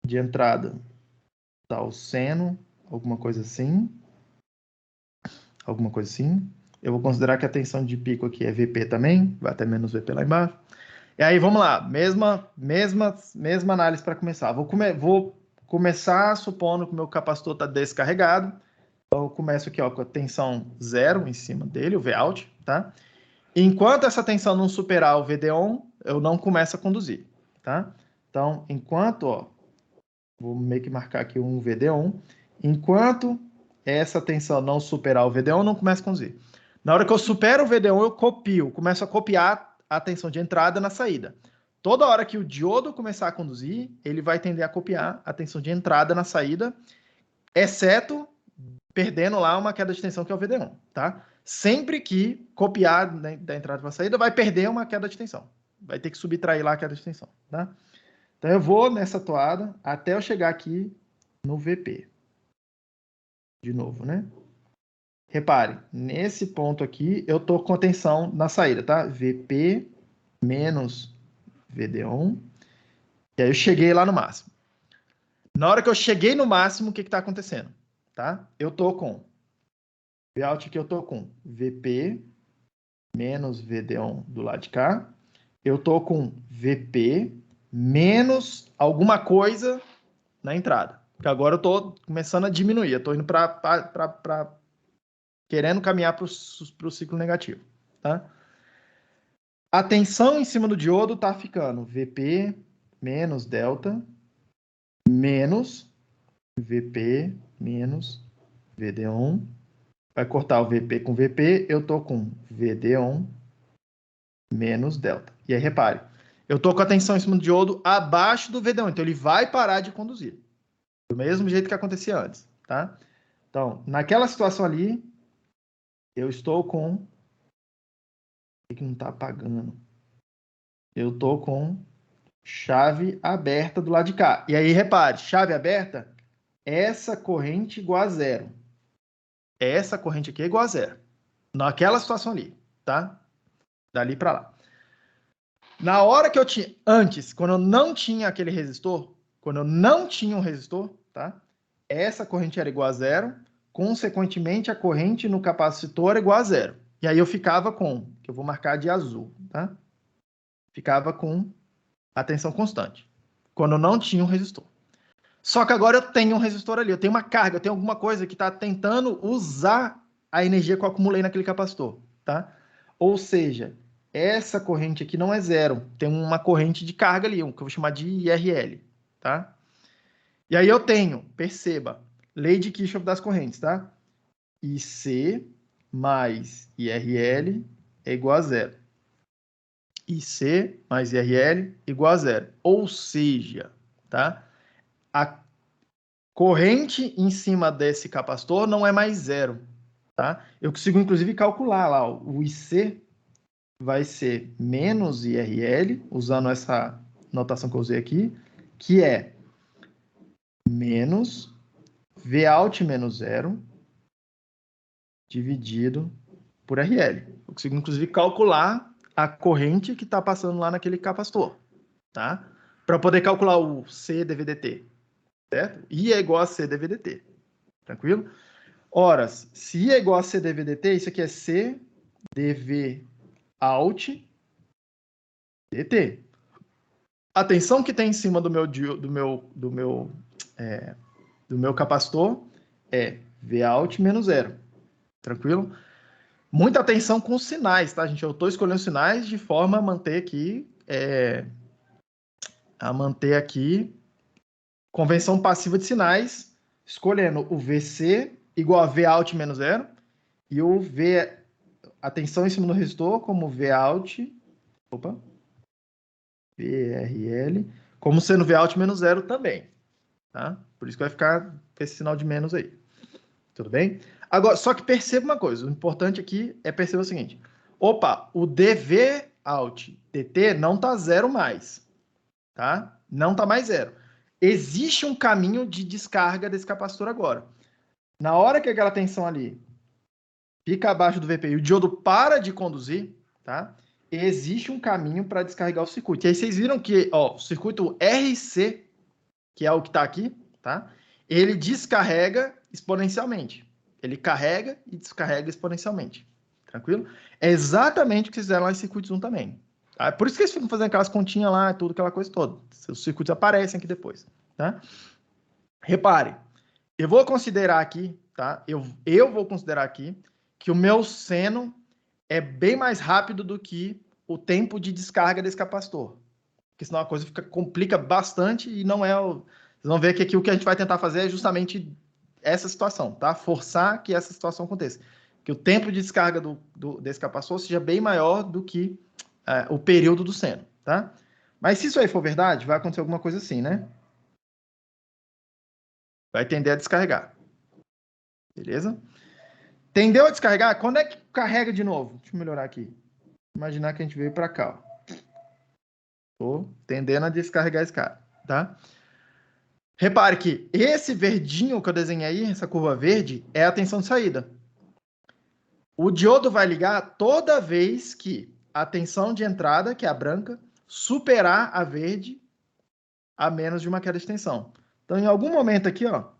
de entrada dá o seno, alguma coisa assim. Alguma coisa assim. Eu vou considerar que a tensão de pico aqui é VP também, vai até menos VP lá embaixo. E aí, vamos lá, mesma análise para começar. Vou começar supondo que o meu capacitor está descarregado. Então, eu começo aqui ó, com a tensão 0 em cima dele, o Vout, tá? Enquanto essa tensão não superar o VD-on, eu não começo a conduzir, tá? Então, enquanto, ó, vou meio que marcar aqui um VD-on, enquanto essa tensão não superar o VD-on, eu não começo a conduzir. Na hora que eu supero o VD-on, eu copio, começo a copiar a tensão de entrada na saída. Toda hora que o diodo começar a conduzir, ele vai tender a copiar a tensão de entrada na saída, exceto perdendo lá uma queda de tensão que é o VD-on, tá? Sempre que copiar da entrada para a saída, vai perder uma queda de tensão. Vai ter que subtrair lá a queda de tensão, tá? Então eu vou nessa toada até eu chegar aqui no VP. De novo, né? Repare, nesse ponto aqui, eu tô com a tensão na saída, tá? VP menos VD-on. E aí eu cheguei lá no máximo. Na hora que eu cheguei no máximo, o que está acontecendo? Tá? Eu tô com Vout aqui, eu tô com VP menos VD-on do lado de cá. Eu tô com VP menos alguma coisa na entrada. Porque agora eu tô começando a diminuir. Eu tô indo para querendo caminhar para o ciclo negativo, tá? A tensão em cima do diodo tá ficando VP menos delta menos VP menos VD-on. Vai cortar o VP com VP, eu tô com VD-on menos delta. E aí, repare, eu tô com a tensão em cima do diodo abaixo do VD-on, então ele vai parar de conduzir. Do mesmo jeito que acontecia antes, tá? Então, naquela situação ali, eu estou com... O que não está apagando? Eu estou com chave aberta do lado de cá. E aí, repare, chave aberta, essa corrente igual a zero. Essa corrente aqui é igual a zero. Naquela situação ali, tá? Dali para lá. Na hora que eu tinha... Antes, quando eu não tinha aquele resistor, quando eu não tinha um resistor, tá? Essa corrente era igual a zero. Consequentemente, a corrente no capacitor é igual a zero. E aí eu ficava com, que eu vou marcar de azul, tá? Ficava com a tensão constante, quando eu não tinha um resistor. Só que agora eu tenho um resistor ali, eu tenho uma carga, eu tenho alguma coisa que está tentando usar a energia que eu acumulei naquele capacitor, tá? Ou seja, essa corrente aqui não é zero, tem uma corrente de carga ali, que eu vou chamar de IRL, tá? E aí eu tenho, perceba, lei de Kirchhoff das correntes, tá? IC mais IRL é igual a zero. IC mais IRL igual a zero. Ou seja, tá? A corrente em cima desse capacitor não é mais zero, tá? Eu consigo, inclusive, calcular lá. O IC vai ser menos IRL, usando essa notação que eu usei aqui, que é menos Vout menos zero dividido por RL. Eu consigo, inclusive, calcular a corrente que está passando lá naquele capacitor, tá? Para poder calcular o C dVdt, certo? I é igual a C dVdt, tranquilo? Ora, se I é igual a C dVdt, isso aqui é C dV out dt. A tensão que tem em cima do meu capacitor é Vout menos zero, tranquilo? Muita atenção com os sinais, tá, gente? Eu estou escolhendo sinais de forma a manter aqui convenção passiva de sinais, escolhendo o VC igual a Vout menos zero e o a tensão em cima do resistor como VRL, como sendo Vout menos zero também, tá? Por isso que vai ficar esse sinal de menos aí. Tudo bem? Agora, só que perceba uma coisa, o importante aqui é perceber o seguinte. Opa, o DV out DT não está zero mais, tá? Não está mais zero. Existe um caminho de descarga desse capacitor agora. Na hora que aquela tensão ali fica abaixo do VP e o diodo para de conduzir, tá? Existe um caminho para descarregar o circuito. E aí vocês viram que ó, o circuito RC, que é o que está aqui, tá? Ele descarrega exponencialmente. Ele carrega e descarrega exponencialmente. Tranquilo? É exatamente o que vocês fizeram lá em circuitos 1 também. Tá? Por isso que eles ficam fazendo aquelas continhas lá, tudo, aquela coisa toda. Os circuitos aparecem aqui depois. Tá? Repare, eu vou considerar aqui, tá? Eu vou considerar aqui que o meu seno é bem mais rápido do que o tempo de descarga desse capacitor. Porque senão a coisa complica bastante e não é o... Vocês vão ver que aqui o que a gente vai tentar fazer é justamente essa situação, tá? Forçar que essa situação aconteça. Que o tempo de descarga desse capacitor seja bem maior do que o período do seno, tá? Mas se isso aí for verdade, vai acontecer alguma coisa assim, né? Vai tender a descarregar. Beleza? Tendeu a descarregar? Quando é que carrega de novo? Deixa eu melhorar aqui. Imaginar que a gente veio para cá, ó. Tô tendendo a descarregar esse cara, tá? Repare que esse verdinho que eu desenhei aí, essa curva verde, é a tensão de saída. O diodo vai ligar toda vez que a tensão de entrada, que é a branca, superar a verde a menos de uma queda de tensão. Então, em algum momento aqui, ó,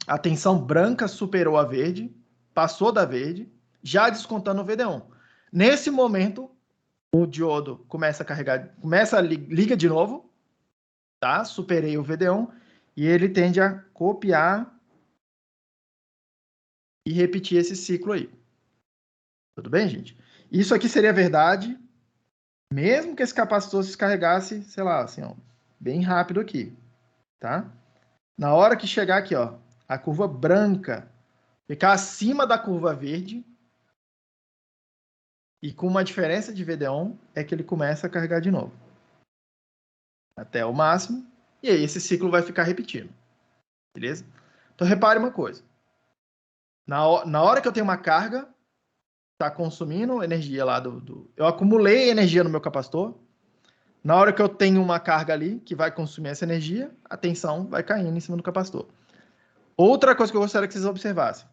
a tensão branca superou a verde, passou da verde, já descontando o VD1. Nesse momento, o diodo começa a carregar, liga de novo, tá? Superei o VD1 e ele tende a copiar e repetir esse ciclo aí. Tudo bem, gente? Isso aqui seria verdade, mesmo que esse capacitor se descarregasse, sei lá, assim, ó, bem rápido aqui, tá? Na hora que chegar aqui, ó, a curva branca ficar acima da curva verde e com uma diferença de VD1 é que ele começa a carregar de novo. Até o máximo. E aí esse ciclo vai ficar repetindo. Beleza? Então repare uma coisa. Na hora que eu tenho uma carga, está consumindo energia lá eu acumulei energia no meu capacitor. Na hora que eu tenho uma carga ali que vai consumir essa energia, a tensão vai caindo em cima do capacitor. Outra coisa que eu gostaria que vocês observassem.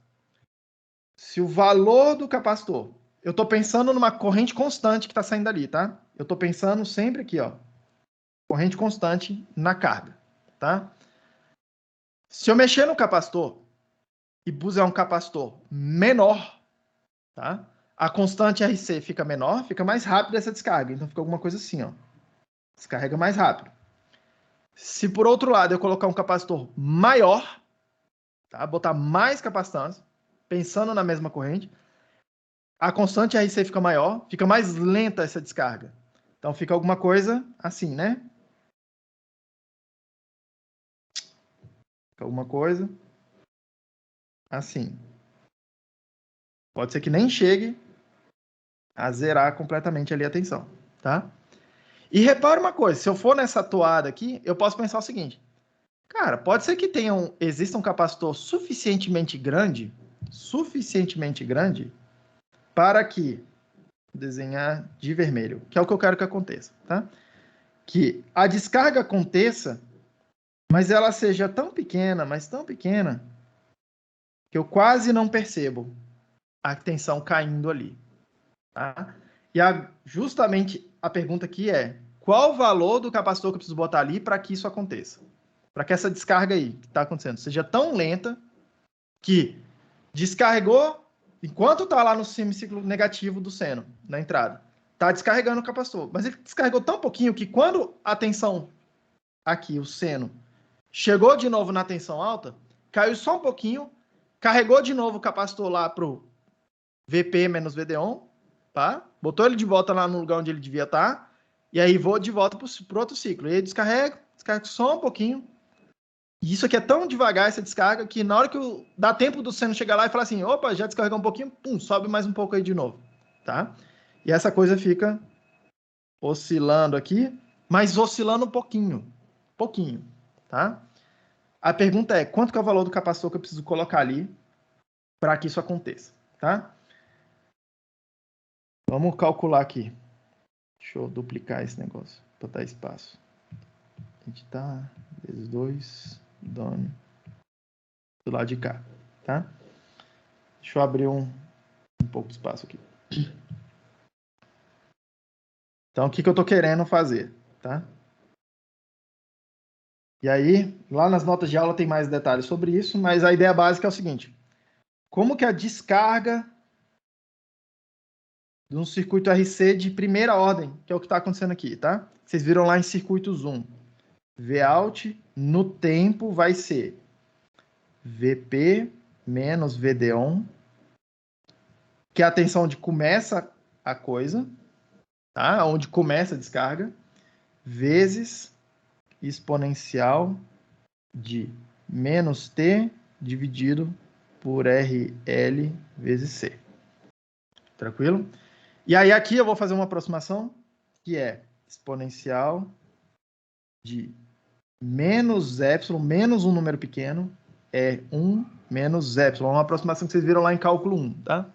Se o valor do capacitor... Eu estou pensando numa corrente constante que está saindo ali, tá? Eu estou pensando sempre aqui, ó. Corrente constante na carga, tá? Se eu mexer no capacitor e puser um capacitor menor, tá? A constante RC fica menor, fica mais rápido essa descarga. Então fica alguma coisa assim, ó. Descarrega mais rápido. Se por outro lado eu colocar um capacitor maior, tá? Botar mais capacitância, pensando na mesma corrente, a constante RC fica maior, fica mais lenta essa descarga. Então fica alguma coisa assim, né? Fica alguma coisa assim. Pode ser que nem chegue a zerar completamente ali a tensão, tá? E repara uma coisa, se eu for nessa toada aqui, eu posso pensar o seguinte. Cara, pode ser que exista um capacitor suficientemente grande para que, vou desenhar de vermelho, que é o que eu quero que aconteça, tá? Que a descarga aconteça, mas ela seja tão pequena, mas tão pequena, que eu quase não percebo a tensão caindo ali, tá? E justamente a pergunta aqui é, qual o valor do capacitor que eu preciso botar ali para que isso aconteça? Para que essa descarga aí que está acontecendo seja tão lenta que descarregou, enquanto está lá no semiciclo negativo do seno, na entrada, está descarregando o capacitor. Mas ele descarregou tão pouquinho que quando a tensão aqui, o seno, chegou de novo na tensão alta, caiu só um pouquinho, carregou de novo o capacitor lá para o VP menos VD1, tá? Botou ele de volta lá no lugar onde ele devia estar, e aí vou de volta para o outro ciclo. E aí descarrego só um pouquinho. E isso aqui é tão devagar, essa descarga, que na hora que dá tempo do seno chegar lá e falar assim, opa, já descarregou um pouquinho, pum, sobe mais um pouco aí de novo, tá? E essa coisa fica oscilando aqui, mas oscilando um pouquinho, tá? A pergunta é, quanto que é o valor do capacitor que eu preciso colocar ali para que isso aconteça, tá? Vamos calcular aqui. Deixa eu duplicar esse negócio para dar espaço. Editar, vezes 2, done, do lado de cá, tá? Deixa eu abrir um pouco de espaço aqui. Então, o que eu estou querendo fazer, tá? E aí, lá nas notas de aula tem mais detalhes sobre isso, mas a ideia básica é o seguinte. Como que a descarga de um circuito RC de primeira ordem, que é o que está acontecendo aqui, tá? Vocês viram lá em circuitos 1. Vout no tempo vai ser Vp menos Vd1, que é a tensão onde começa a coisa, tá? Onde começa a descarga, vezes exponencial de menos T dividido por RL vezes C. Tranquilo? E aí aqui eu vou fazer uma aproximação que é exponencial de menos epsilon, menos um número pequeno, é 1 menos epsilon. Uma aproximação que vocês viram lá em cálculo 1, tá?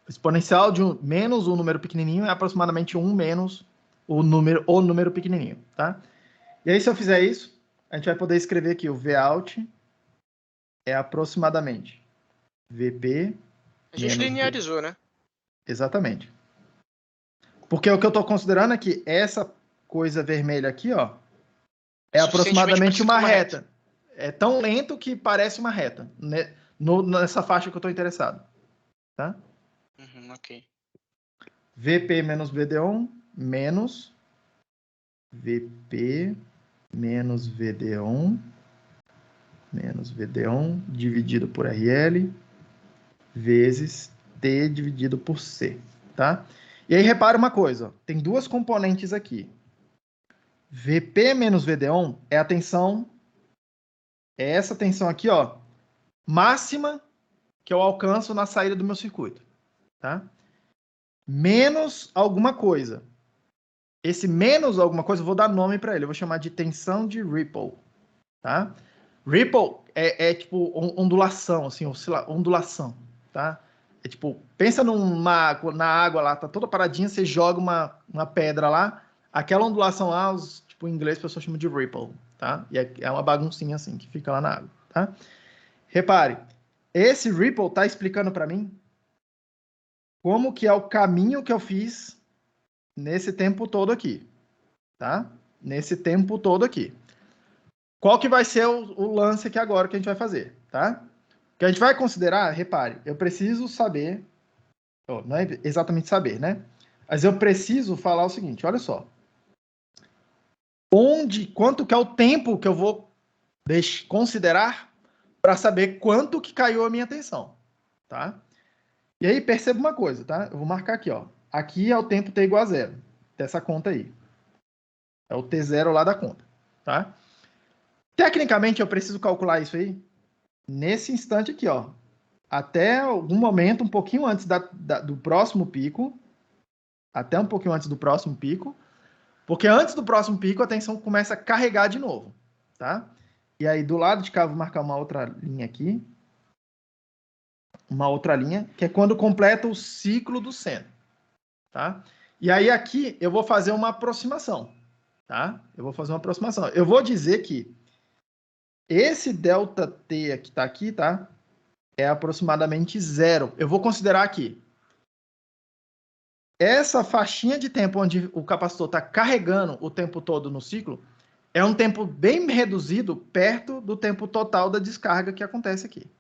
Exponencial de menos um número pequenininho é aproximadamente 1 menos o número pequenininho, tá? E aí, se eu fizer isso, a gente vai poder escrever aqui o Vout é aproximadamente Vp. A gente linearizou, né? Exatamente. Porque o que eu estou considerando é que essa coisa vermelha aqui, ó, é aproximadamente uma reta. É tão lento que parece uma reta, né? Nessa faixa que eu estou interessado. Tá? Ok. Vp menos Vd1 menos Vp menos Vd1 dividido por RL vezes T dividido por C, tá? E aí repara uma coisa, ó, tem duas componentes aqui. Vp menos Vd1 é a tensão, é essa tensão aqui, ó, máxima que eu alcanço na saída do meu circuito, tá? Menos alguma coisa. Esse menos alguma coisa, eu vou dar nome para ele, eu vou chamar de tensão de Ripple, tá? Ripple é tipo ondulação, assim, ondulação, tá? É tipo, pensa na água lá, tá toda paradinha, você joga uma pedra lá, aquela ondulação lá, tipo, em inglês, as pessoas chamam de ripple, tá? E é uma baguncinha assim, que fica lá na água, tá? Repare, esse ripple tá explicando para mim como que é o caminho que eu fiz nesse tempo todo aqui, tá? Nesse tempo todo aqui. Qual que vai ser o lance aqui agora que a gente vai fazer, tá? O que a gente vai considerar, repare, eu preciso saber, não é exatamente saber, né? Mas eu preciso falar o seguinte, olha só. Quanto que é o tempo que eu vou considerar para saber quanto que caiu a minha tensão, tá? E aí, perceba uma coisa, tá? Eu vou marcar aqui, ó. Aqui é o tempo t igual a 0, dessa conta aí. É o t0 lá da conta, tá? Tecnicamente, eu preciso calcular isso aí nesse instante aqui, ó. Até algum momento, um pouquinho antes do próximo pico. Até um pouquinho antes do próximo pico. Porque antes do próximo pico, a tensão começa a carregar de novo, tá? E aí, do lado de cá, eu vou marcar uma outra linha aqui. Uma outra linha, que é quando completa o ciclo do seno, tá? E aí, aqui, eu vou fazer uma aproximação, tá? Eu vou fazer uma aproximação. Eu vou dizer que esse ΔT que está aqui, tá? É aproximadamente 0. Eu vou considerar aqui. Essa faixinha de tempo onde o capacitor está carregando o tempo todo no ciclo é um tempo bem reduzido perto do tempo total da descarga que acontece aqui.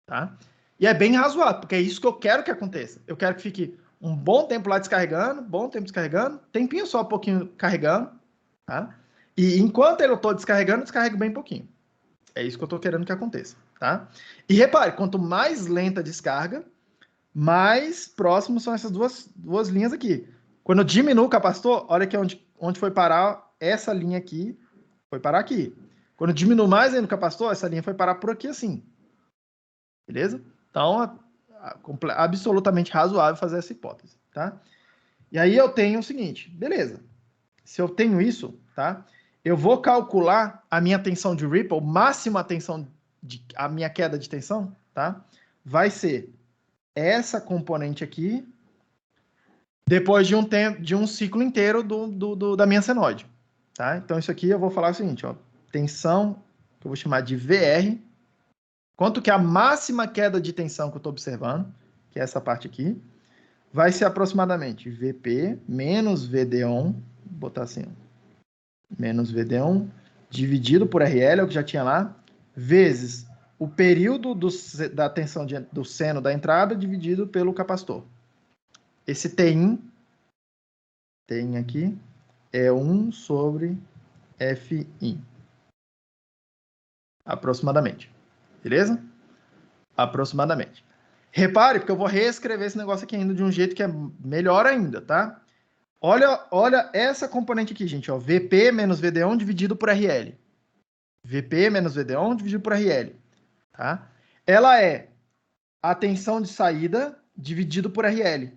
Tá? E é bem razoável, porque é isso que eu quero que aconteça. Eu quero que fique um bom tempo lá descarregando, tempinho só um pouquinho carregando, tá? E enquanto eu estou descarregando, descarrego bem pouquinho. É isso que eu estou querendo que aconteça, tá? E repare, quanto mais lenta a descarga, mais próximos são essas duas linhas aqui. Quando eu diminuo o capacitor, olha aqui onde foi parar essa linha aqui, foi parar aqui. Quando eu diminuo mais ainda o capacitor, essa linha foi parar por aqui assim. Beleza? Então, absolutamente razoável fazer essa hipótese, tá? E aí eu tenho o seguinte, beleza. Se eu tenho isso, tá? Eu vou calcular a minha tensão de Ripple, máxima tensão, a minha queda de tensão, tá? Vai ser essa componente aqui, depois de um ciclo inteiro da minha senoide, tá? Então, isso aqui eu vou falar o seguinte, ó, tensão, que eu vou chamar de VR, quanto que a máxima queda de tensão que eu estou observando, que é essa parte aqui, vai ser aproximadamente VP menos VD1, vou botar assim, ó, menos VD1, dividido por RL, é o que já tinha lá, vezes o período da tensão do seno da entrada dividido pelo capacitor. Esse Tin aqui é 1 sobre Fin. Aproximadamente. Beleza? Aproximadamente. Repare, porque eu vou reescrever esse negócio aqui ainda de um jeito que é melhor ainda, tá? Olha essa componente aqui, gente, ó, VP menos VD1 dividido por RL. VP menos VD1 dividido por RL, tá? Ela é a tensão de saída dividido por RL.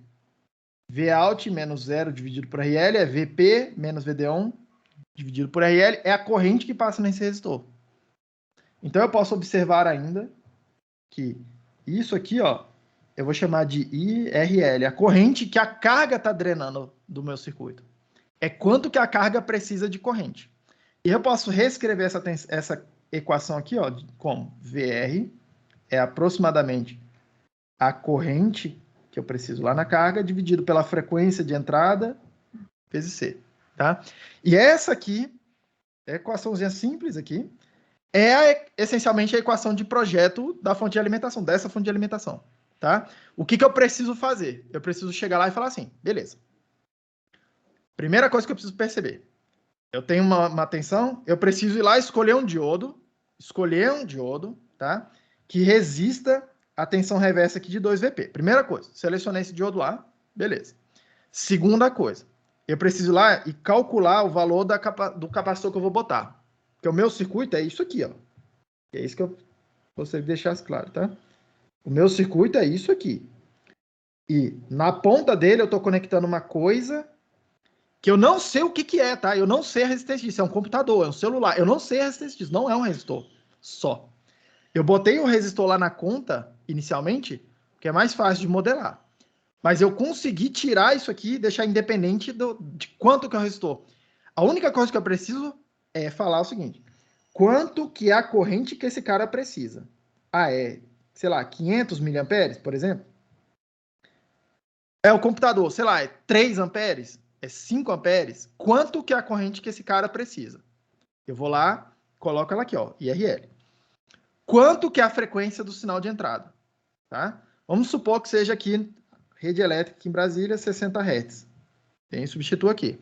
Vout menos 0 dividido por RL é VP menos VD1 dividido por RL, é a corrente que passa nesse resistor. Então, eu posso observar ainda que isso aqui, ó, eu vou chamar de IRL, a corrente que a carga está drenando do meu circuito. É quanto que a carga precisa de corrente. E eu posso reescrever essa equação aqui, ó, como VR é aproximadamente a corrente que eu preciso lá na carga, dividido pela frequência de entrada, vezes C, tá? E essa aqui, a equaçãozinha simples aqui, é essencialmente a equação de projeto da fonte de alimentação, dessa fonte de alimentação, tá? O que eu preciso fazer? Eu preciso chegar lá e falar assim, beleza. Primeira coisa que eu preciso perceber, eu tenho uma tensão, eu preciso ir lá escolher um diodo, tá? Que resista à tensão reversa aqui de 2VP. Primeira coisa, selecionei esse diodo lá, beleza. Segunda coisa, eu preciso ir lá e calcular o valor do capacitor que eu vou botar. Porque o meu circuito é isso aqui, ó. É isso que eu gostaria de deixar claro, tá? O meu circuito é isso aqui. E na ponta dele eu estou conectando uma coisa que eu não sei o que é, tá? Eu não sei a resistência disso. É um computador, é um celular. Eu não sei a resistência disso. Não é um resistor só. Eu botei o resistor lá na conta, inicialmente, porque é mais fácil de modelar. Mas eu consegui tirar isso aqui e deixar independente de quanto que é o resistor. A única coisa que eu preciso é falar o seguinte. Quanto que é a corrente que esse cara precisa? Ah, sei lá, 500 miliamperes, por exemplo? É o computador, sei lá, é 3 amperes? É 5 amperes? Quanto que é a corrente que esse cara precisa? Eu vou lá, coloco ela aqui, ó, IRL. Quanto que é a frequência do sinal de entrada? Tá? Vamos supor que seja aqui, rede elétrica aqui em Brasília, 60 Hz. Tem substituo aqui.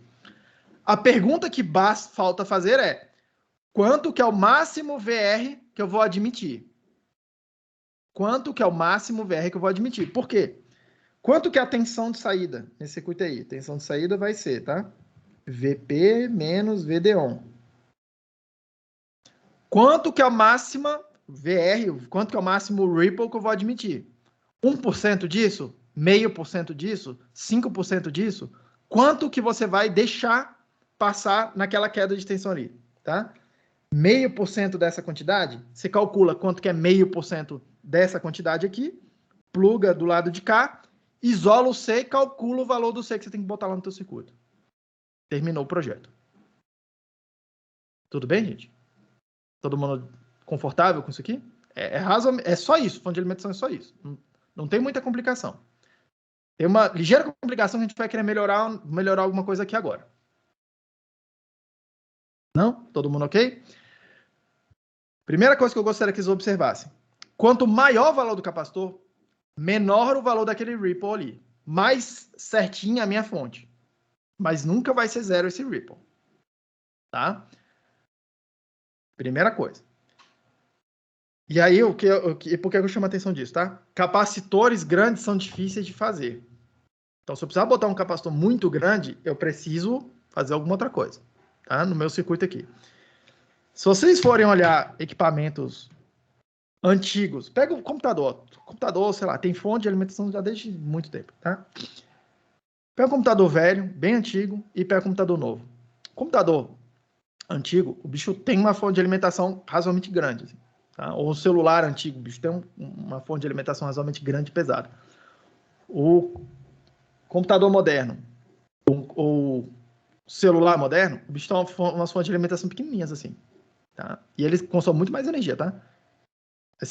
A pergunta que falta fazer é, quanto que é o máximo VR que eu vou admitir? Quanto que é o máximo VR que eu vou admitir? Por quê? Quanto que é a tensão de saída nesse circuito aí? Tensão de saída vai ser, tá? VP menos VD1. Quanto que é a máxima VR, quanto que é o máximo ripple que eu vou admitir? 1% disso? 0,5% disso? 5% disso? Quanto que você vai deixar passar naquela queda de tensão ali, tá? 0,5% dessa quantidade, você calcula quanto que é 0,5% dessa quantidade aqui, pluga do lado de cá, isola o C e calcula o valor do C que você tem que botar lá no teu circuito. Terminou o projeto. Tudo bem, gente? Todo mundo confortável com isso aqui? É só isso. Fonte de alimentação é só isso. Não tem muita complicação. Tem uma ligeira complicação que a gente vai querer melhorar alguma coisa aqui agora. Não? Todo mundo ok? Primeira coisa que eu gostaria que vocês observassem. Quanto maior o valor do capacitor, menor o valor daquele ripple ali. Mais certinha a minha fonte. Mas nunca vai ser zero esse ripple. Tá? Primeira coisa. E aí, por que eu chamo a atenção disso, tá? Capacitores grandes são difíceis de fazer. Então, se eu precisar botar um capacitor muito grande, eu preciso fazer alguma outra coisa, tá? No meu circuito aqui. Se vocês forem olhar equipamentos antigos, pega o computador. O computador, sei lá, tem fonte de alimentação já desde muito tempo, tá? Pega um computador velho, bem antigo, e pega um computador novo. Computador antigo, o bicho tem uma fonte de alimentação razoavelmente grande. Assim. Tá? Ou um celular antigo, bicho, tem uma fonte de alimentação razoavelmente grande e pesada. O computador moderno, ou celular moderno, o bicho tem umas fontes de alimentação pequenininhas assim. Tá? E eles consomem muito mais energia, tá?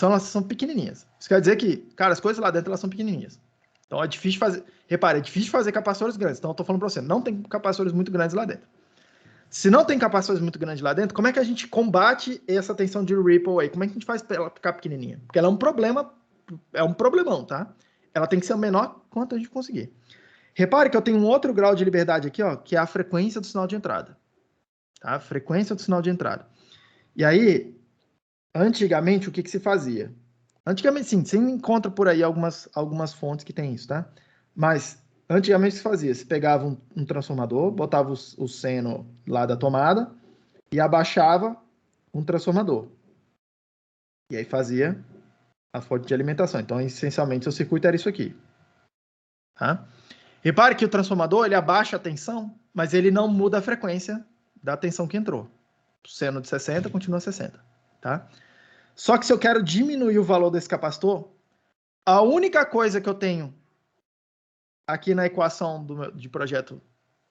Elas são pequenininhas. Isso quer dizer que, cara, as coisas lá dentro elas são pequenininhas. Então é difícil fazer. Repare, é difícil fazer capacitores grandes. Então eu tô falando para você, não tem capacitores muito grandes lá dentro. Se não tem capacitores muito grandes lá dentro, como é que a gente combate essa tensão de ripple aí? Como é que a gente faz para ela ficar pequenininha? Porque ela é um problema, é um problemão, tá? Ela tem que ser o menor quanto a gente conseguir. Repare que eu tenho um outro grau de liberdade aqui, ó, que é a frequência do sinal de entrada. Tá? A frequência do sinal de entrada. E aí, antigamente, o que se fazia? Antigamente, sim, você encontra por aí algumas fontes que tem isso, tá? Mas, antigamente, se fazia? Você pegava um transformador, botava o seno lá da tomada e abaixava um transformador. E aí fazia a fonte de alimentação. Então, essencialmente, o circuito era isso aqui. Tá? Repare que o transformador, ele abaixa a tensão, mas ele não muda a frequência da tensão que entrou. O seno de 60 continua 60, tá? Só que se eu quero diminuir o valor desse capacitor, a única coisa que eu tenho aqui na equação de projeto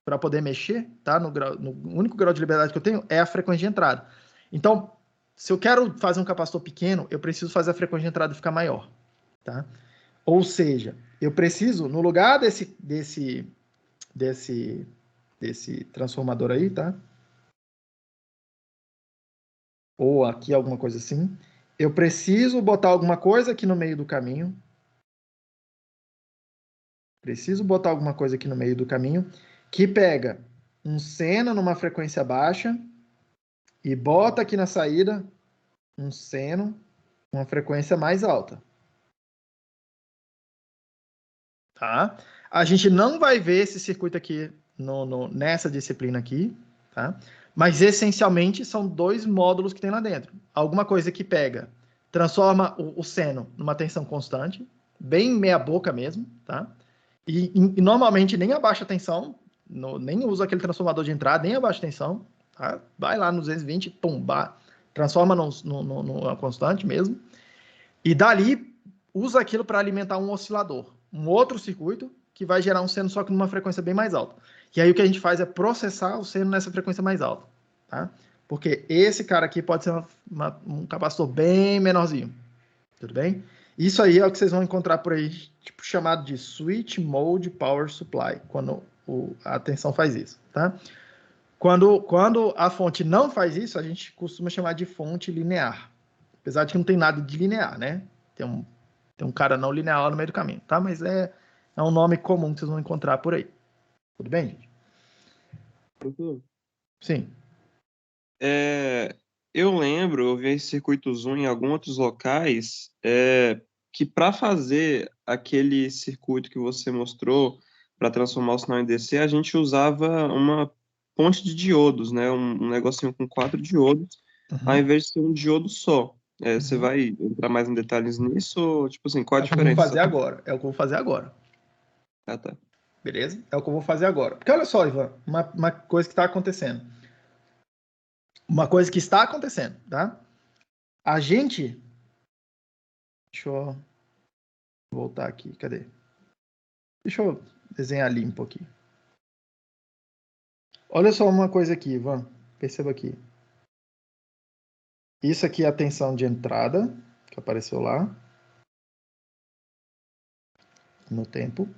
para poder mexer, tá? No único grau de liberdade que eu tenho é a frequência de entrada. Então, se eu quero fazer um capacitor pequeno, eu preciso fazer a frequência de entrada ficar maior, tá? Ou seja, eu preciso, no lugar desse transformador aí, tá? Ou aqui alguma coisa assim, eu preciso botar alguma coisa aqui no meio do caminho. Preciso botar alguma coisa aqui no meio do caminho que pega um seno numa frequência baixa e bota aqui na saída um seno uma frequência mais alta. Tá? A gente não vai ver esse circuito aqui nessa disciplina aqui, tá? Mas essencialmente são dois módulos que tem lá dentro. Alguma coisa que pega, transforma o seno numa tensão constante, bem meia boca mesmo, tá? E normalmente nem abaixa a tensão, nem usa aquele transformador de entrada, nem abaixa a tensão, tá? Vai lá no 220, pum, transforma numa constante mesmo. E dali usa aquilo para alimentar um oscilador, um outro circuito que vai gerar um seno só que numa frequência bem mais alta. E aí o que a gente faz é processar o seno nessa frequência mais alta, tá? Porque esse cara aqui pode ser um capacitor bem menorzinho, tudo bem? Isso aí é o que vocês vão encontrar por aí, tipo chamado de Switch Mode Power Supply, quando a tensão faz isso, tá? Quando a fonte não faz isso, a gente costuma chamar de fonte linear. Apesar de que não tem nada de linear, né? Tem um cara não linear lá no meio do caminho, tá? Mas é um nome comum que vocês vão encontrar por aí. Tudo bem, gente? Sim. Eu lembro, eu vi esse circuito Zoom em alguns outros locais, que para fazer aquele circuito que você mostrou, para transformar o sinal em DC, a gente usava uma ponte de diodos, né? Um negocinho com 4 diodos, ao invés de ser um diodo só. Você vai entrar mais em detalhes nisso? Ou, tipo assim, qual a diferença? É o que eu vou fazer agora. É o que eu vou fazer agora. Ah, tá. Beleza? É o que eu vou fazer agora. Porque olha só, Ivan, uma coisa que está acontecendo. Uma coisa que está acontecendo, tá? A gente... Deixa eu voltar aqui. Cadê? Deixa eu desenhar limpo aqui. Olha só uma coisa aqui, Ivan. Perceba aqui. Isso aqui é a tensão de entrada, que apareceu lá. No tempo.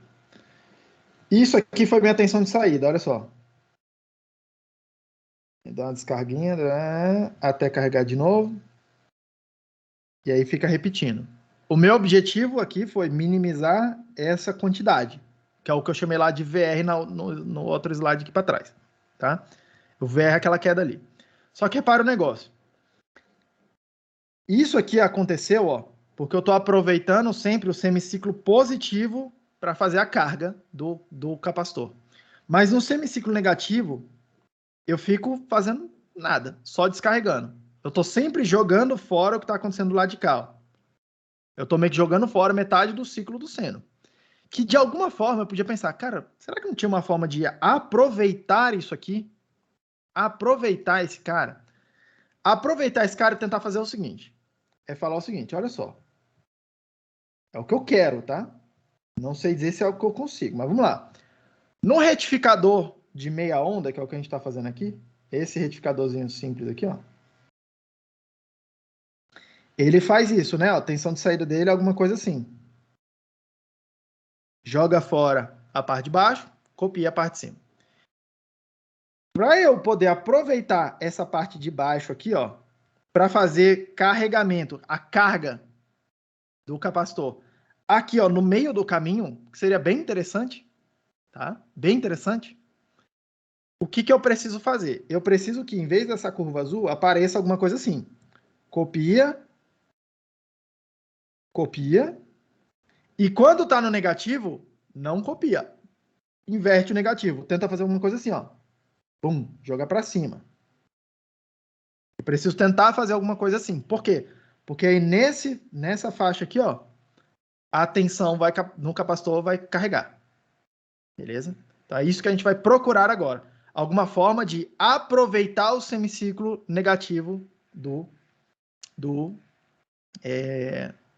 Isso aqui foi minha tensão de saída, olha só. Dá uma descarguinha, até carregar de novo. E aí fica repetindo. O meu objetivo aqui foi minimizar essa quantidade, que é o que eu chamei lá de VR no outro slide aqui para trás. Tá? O VR é aquela queda ali. Só que repara o negócio. Isso aqui aconteceu, ó, porque eu estou aproveitando sempre o semiciclo positivo para fazer a carga do capacitor. Mas no semiciclo negativo, eu fico fazendo nada, só descarregando. Eu estou sempre jogando fora o que está acontecendo do lado de cá. Ó. Eu estou meio que jogando fora metade do ciclo do seno. Que de alguma forma eu podia pensar, cara, será que não tinha uma forma de aproveitar isso aqui? Aproveitar esse cara? Aproveitar esse cara e tentar fazer o seguinte. é falar o seguinte, olha só. É o que eu quero, tá? Não sei dizer se é o que eu consigo, mas vamos lá. No retificador de meia onda, que é o que a gente está fazendo aqui, esse retificadorzinho simples aqui, ó. Ele faz isso, né? A tensão de saída dele é alguma coisa assim. Joga fora a parte de baixo, copia a parte de cima. Para eu poder aproveitar essa parte de baixo aqui, ó, para fazer carregamento, a carga do capacitor aqui, ó, no meio do caminho, que seria bem interessante, tá? Bem interessante. O que que eu preciso fazer? Eu preciso que, em vez dessa curva azul, apareça alguma coisa assim. Copia. Copia. E quando tá no negativo, não copia. Inverte o negativo. Tenta fazer alguma coisa assim, ó. Pum, joga para cima. Eu preciso tentar fazer alguma coisa assim. Por quê? Porque aí nessa faixa aqui, ó, a tensão no capacitor vai carregar. Beleza? Então é isso que a gente vai procurar agora. Alguma forma de aproveitar o semiciclo negativo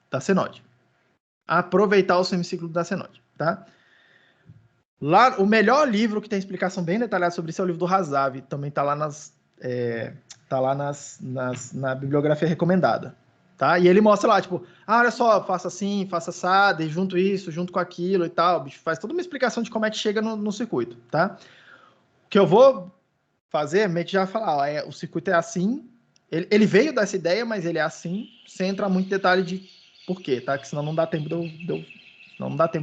da senoide. Aproveitar o semiciclo da senoide, tá? Lá, o melhor livro que tem explicação bem detalhada sobre isso é o livro do Hazavi. Também está lá na bibliografia recomendada, tá? E ele mostra lá, tipo, olha só, faça assim, faça assado, e junto isso, junto com aquilo e tal. O bicho faz toda uma explicação de como é que chega no circuito, tá? O que eu vou fazer, meio que já falar, ó, o circuito é assim. Ele veio dessa ideia, mas ele é assim, sem entrar muito em detalhe de por quê, tá? Que senão não dá tempo de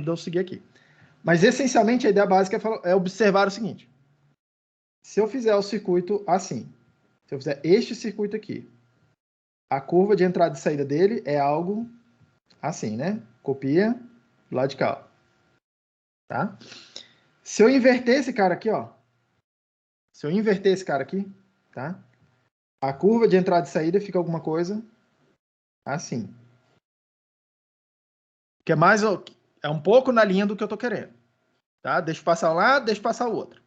eu seguir aqui. Mas, essencialmente, a ideia básica é observar o seguinte. Se eu fizer o circuito assim, se eu fizer este circuito aqui, a curva de entrada e saída dele é algo assim, né? Copia do lado de cá, ó. Tá? Se eu inverter esse cara aqui, ó. Se eu inverter esse cara aqui, tá? A curva de entrada e saída fica alguma coisa assim. Que é mais... É um pouco na linha do que eu tô querendo. Tá? Deixa eu passar um lado, deixa eu passar o outro.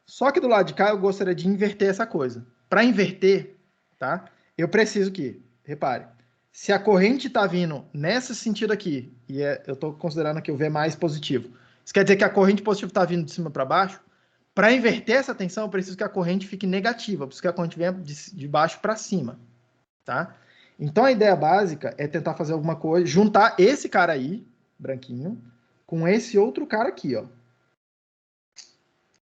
Só que do lado de cá eu gostaria de inverter essa coisa. Para inverter, tá? Eu preciso que, repare, se a corrente está vindo nesse sentido aqui, e eu estou considerando aqui o V mais positivo, isso quer dizer que a corrente positiva está vindo de cima para baixo. Para inverter essa tensão, eu preciso que a corrente fique negativa, eu preciso que a corrente venha de baixo para cima, tá? Então a ideia básica é tentar fazer alguma coisa, juntar esse cara aí, branquinho, com esse outro cara aqui, ó.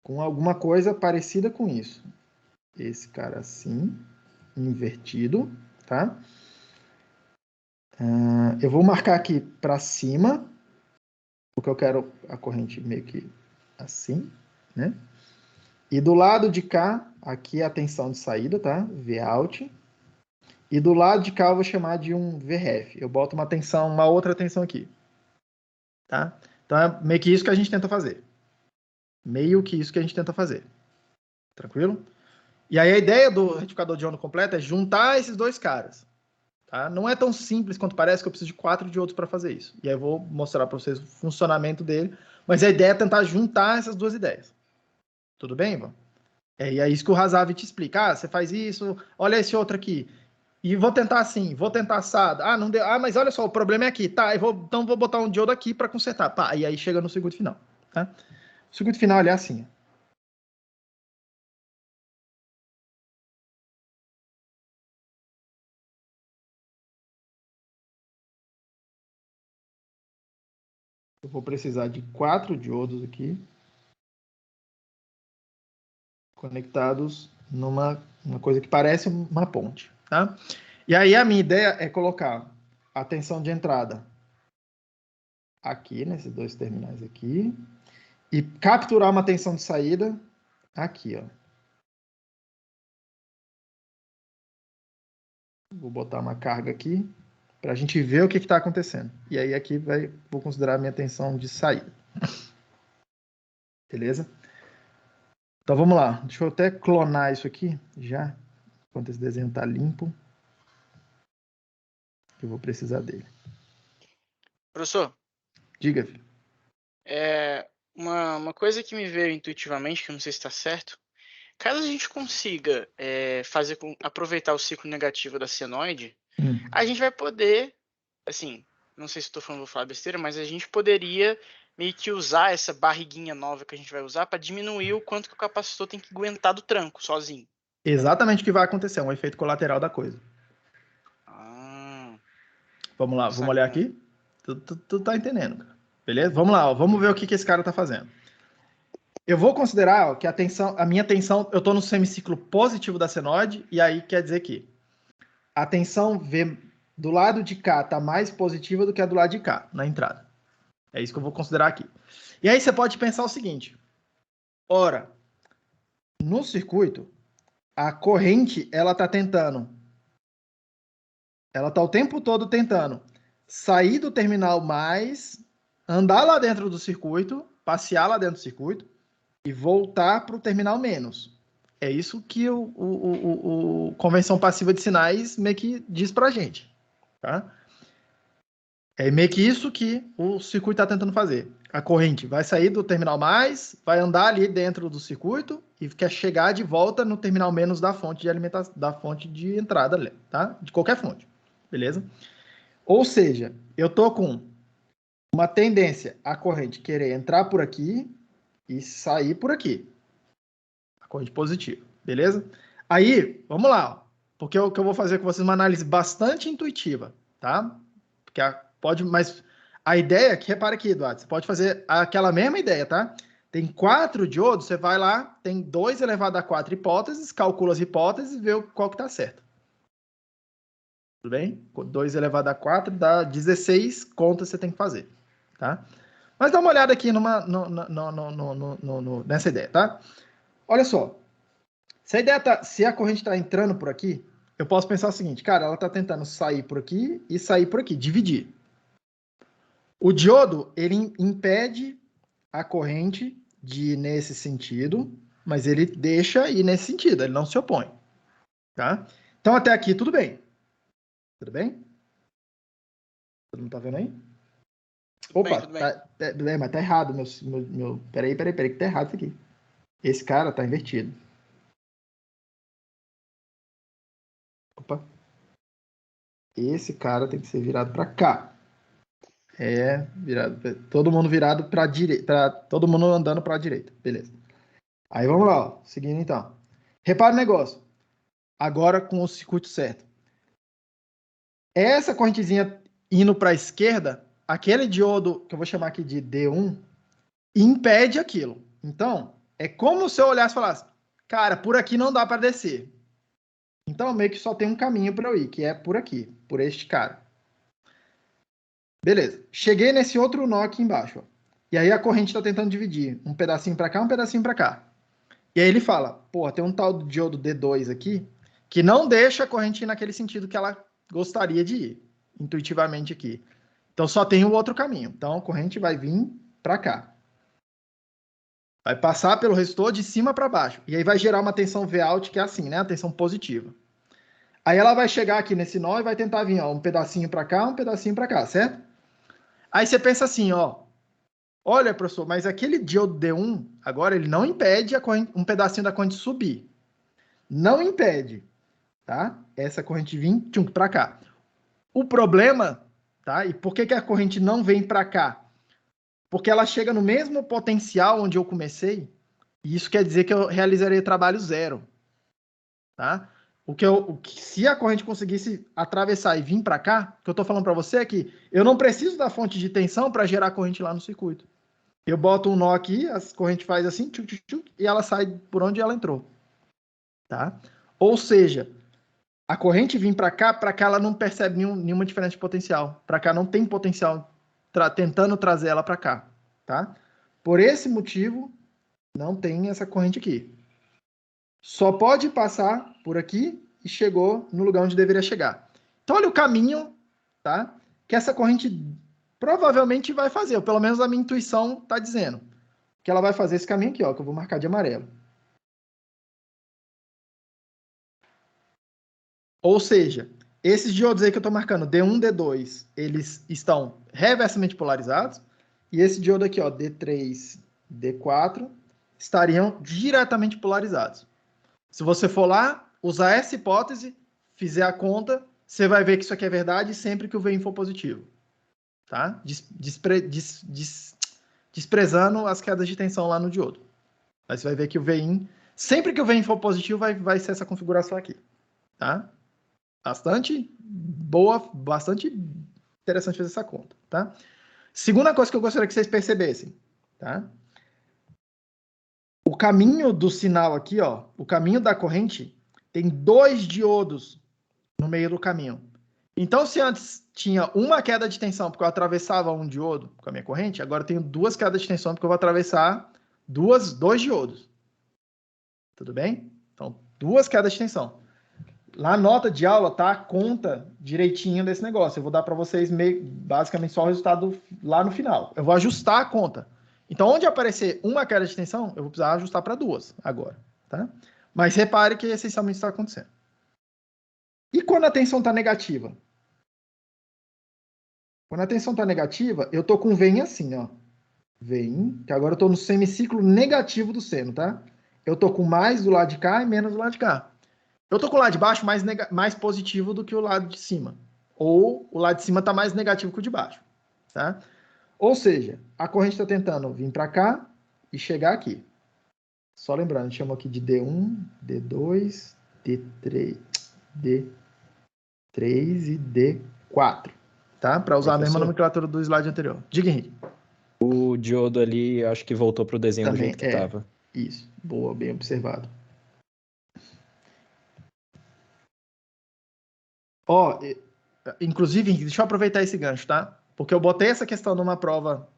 Com alguma coisa parecida com isso. Esse cara assim, invertido, tá? Eu vou marcar aqui para cima, porque eu quero a corrente meio que assim, né? E do lado de cá, aqui é a tensão de saída, tá? Vout. E do lado de cá eu vou chamar de um VRF. Eu boto uma outra tensão aqui, tá? Então é meio que isso que a gente tenta fazer. Meio que isso que a gente tenta fazer. Tranquilo? E aí a ideia do retificador de onda completo é juntar esses dois caras. Tá? Não é tão simples quanto parece, que eu preciso de 4 diodos para fazer isso. E aí eu vou mostrar para vocês o funcionamento dele. Mas a ideia é tentar juntar essas duas ideias. Tudo bem, Ivan? E é isso que o Hazavi te explica. Ah, você faz isso, olha esse outro aqui. E vou tentar assim, vou tentar assado. Ah, não deu. Ah, mas olha só, o problema é aqui. Tá, então vou botar um diodo aqui para consertar. Pá, e aí chega no circuito final. Tá? O circuito final ele é assim. Eu vou precisar de 4 diodos aqui, conectados numa coisa que parece uma ponte, tá? E aí a minha ideia é colocar a tensão de entrada aqui, nesses dois terminais aqui, e capturar uma tensão de saída aqui, ó. Vou botar uma carga aqui para a gente ver o que está acontecendo. E aí aqui vou considerar a minha tensão de saída. Beleza? Então vamos lá. Deixa eu até clonar isso aqui já, enquanto esse desenho está limpo. Eu vou precisar dele. Professor, Diga, filho. Uma coisa que me veio intuitivamente, que eu não sei se está certo, caso a gente consiga aproveitar o ciclo negativo da senoide, a gente vai poder, assim, não sei se estou falando, vou falar besteira, mas a gente poderia meio que usar essa barriguinha nova que a gente vai usar para diminuir o quanto que o capacitor tem que aguentar do tranco sozinho. Exatamente o que vai acontecer, um efeito colateral da coisa. Ah, Vamos lá, vamos olhar aqui? Tu tá entendendo, cara. Beleza? Vamos lá, ó, vamos ver o que esse cara tá fazendo. Eu vou considerar ó, que a minha tensão, eu estou no semiciclo positivo da senoide, e aí quer dizer que a tensão V do lado de cá está mais positiva do que a do lado de cá, na entrada. É isso que eu vou considerar aqui. E aí você pode pensar o seguinte. Ora, no circuito, a corrente, ela está o tempo todo tentando sair do terminal mais, andar lá dentro do circuito, passear lá dentro do circuito, e voltar para o terminal menos. É isso que o convenção passiva de sinais meio que diz para a gente. Tá? É meio que isso que o circuito está tentando fazer. A corrente vai sair do terminal mais, vai andar ali dentro do circuito e quer chegar de volta no terminal menos da fonte de alimentação, da fonte de entrada, tá? De qualquer fonte. Beleza? Ou seja, eu tô com uma tendência a corrente querer entrar por aqui e sair por aqui. A corrente positiva, beleza? Aí, vamos lá, ó, porque o que eu vou fazer com vocês é uma análise bastante intuitiva, tá? Porque mas a ideia, que repara aqui, Eduardo, você pode fazer aquela mesma ideia, tá? Tem 4 diodos, você vai lá, tem 2 elevado a 4 hipóteses, calcula as hipóteses e vê qual que tá certo. Tudo bem? 2 elevado a 4 dá 16 contas que você tem que fazer, tá? Mas dá uma olhada aqui nessa ideia, tá? Olha só. Se a corrente está entrando por aqui, eu posso pensar o seguinte, cara, ela está tentando sair por aqui e sair por aqui, dividir. O diodo, ele impede a corrente de ir nesse sentido, mas ele deixa ir nesse sentido, ele não se opõe, tá? Então, até aqui, tudo bem. Tudo bem? Todo mundo tá vendo aí? Opa, tudo bem. Mas tá errado. Peraí, que tá errado isso aqui. Esse cara tá invertido. Opa. Esse cara tem que ser virado para cá. Todo mundo virado para direita, todo mundo andando para a direita. Beleza. Aí vamos lá, ó, seguindo então. Repara o negócio. Agora com o circuito certo. Essa correntezinha indo para a esquerda, aquele diodo que eu vou chamar aqui de D1 impede aquilo. Então, é como se eu olhasse e falasse, cara, por aqui não dá para descer. Então, meio que só tem um caminho para eu ir, que é por aqui, por este cara. Beleza. Cheguei nesse outro nó aqui embaixo. Ó. E aí a corrente está tentando dividir um pedacinho para cá, um pedacinho para cá. E aí ele fala, porra, tem um tal de diodo D2 aqui, que não deixa a corrente ir naquele sentido que ela gostaria de ir, intuitivamente aqui. Então, só tem o outro caminho. Então, a corrente vai vir para cá. Vai passar pelo resistor de cima para baixo. E aí vai gerar uma tensão V-out, que é assim, né? A tensão positiva. Aí ela vai chegar aqui nesse nó e vai tentar vir, ó, um pedacinho para cá, um pedacinho para cá, certo? Aí você pensa assim, ó. Olha, professor, mas aquele diodo D1, agora ele não impede um pedacinho da corrente subir. Não impede, tá? Essa corrente vir para cá. O problema, tá? E por que a corrente não vem para cá? Porque ela chega no mesmo potencial onde eu comecei, e isso quer dizer que eu realizarei trabalho zero, tá? Se a corrente conseguisse atravessar e vir para cá, o que eu estou falando para você é que eu não preciso da fonte de tensão para gerar corrente lá no circuito. Eu boto um nó aqui, a corrente faz assim, e ela sai por onde ela entrou, tá? Ou seja, a corrente vir para cá ela não percebe nenhuma diferença de potencial. Para cá não tem potencial tentando trazer ela para cá, tá? Por esse motivo, não tem essa corrente aqui. Só pode passar por aqui e chegou no lugar onde deveria chegar. Então, olha o caminho, tá? Que essa corrente provavelmente vai fazer, ou pelo menos a minha intuição está dizendo que ela vai fazer esse caminho aqui, ó, que eu vou marcar de amarelo. Ou seja, esses diodos aí que eu estou marcando, D1, D2, eles estão reversamente polarizados, e esse diodo aqui, ó, D3, D4, estariam diretamente polarizados. Se você for lá, usar essa hipótese, fizer a conta, você vai ver que isso aqui é verdade sempre que o VIN for positivo. Tá? Desprezando as quedas de tensão lá no diodo. Aí você vai ver que o VIN, sempre que o VIN for positivo, vai ser essa configuração aqui. Tá? Bastante boa, bastante interessante fazer essa conta. Tá? Segunda coisa que eu gostaria que vocês percebessem. Tá? O caminho do sinal aqui, ó, o caminho da corrente, tem 2 diodos no meio do caminho. Então, se antes tinha uma queda de tensão porque eu atravessava um diodo com a minha corrente, agora eu tenho 2 quedas de tensão porque eu vou atravessar 2 diodos. Tudo bem? Então, 2 quedas de tensão. Lá na nota de aula tá a conta direitinho desse negócio. Eu vou dar para vocês basicamente só o resultado lá no final. Eu vou ajustar a conta. Então, onde aparecer uma queda de tensão, eu vou precisar ajustar para 2 agora. Tá? Mas repare que essencialmente está acontecendo. E quando a tensão está negativa? Quando a tensão está negativa, eu estou com VIN assim, ó. VIN, que agora eu estou no semiciclo negativo do seno, tá? Eu estou com mais do lado de cá e menos do lado de cá. Eu estou com o lado de baixo mais positivo do que o lado de cima. Ou o lado de cima está mais negativo que o de baixo, tá? Ou seja, a corrente está tentando vir para cá e chegar aqui. Só lembrando, a gente chamou aqui de D1, D2, D3, D3 e D4, tá? Para usar a mesma nomenclatura do slide anterior. Diga, Henrique. O diodo ali, acho que voltou para o desenho também do jeito que estava. Isso, boa, bem observado. Ó, inclusive, deixa eu aproveitar esse gancho, tá? Porque eu botei essa questão numa prova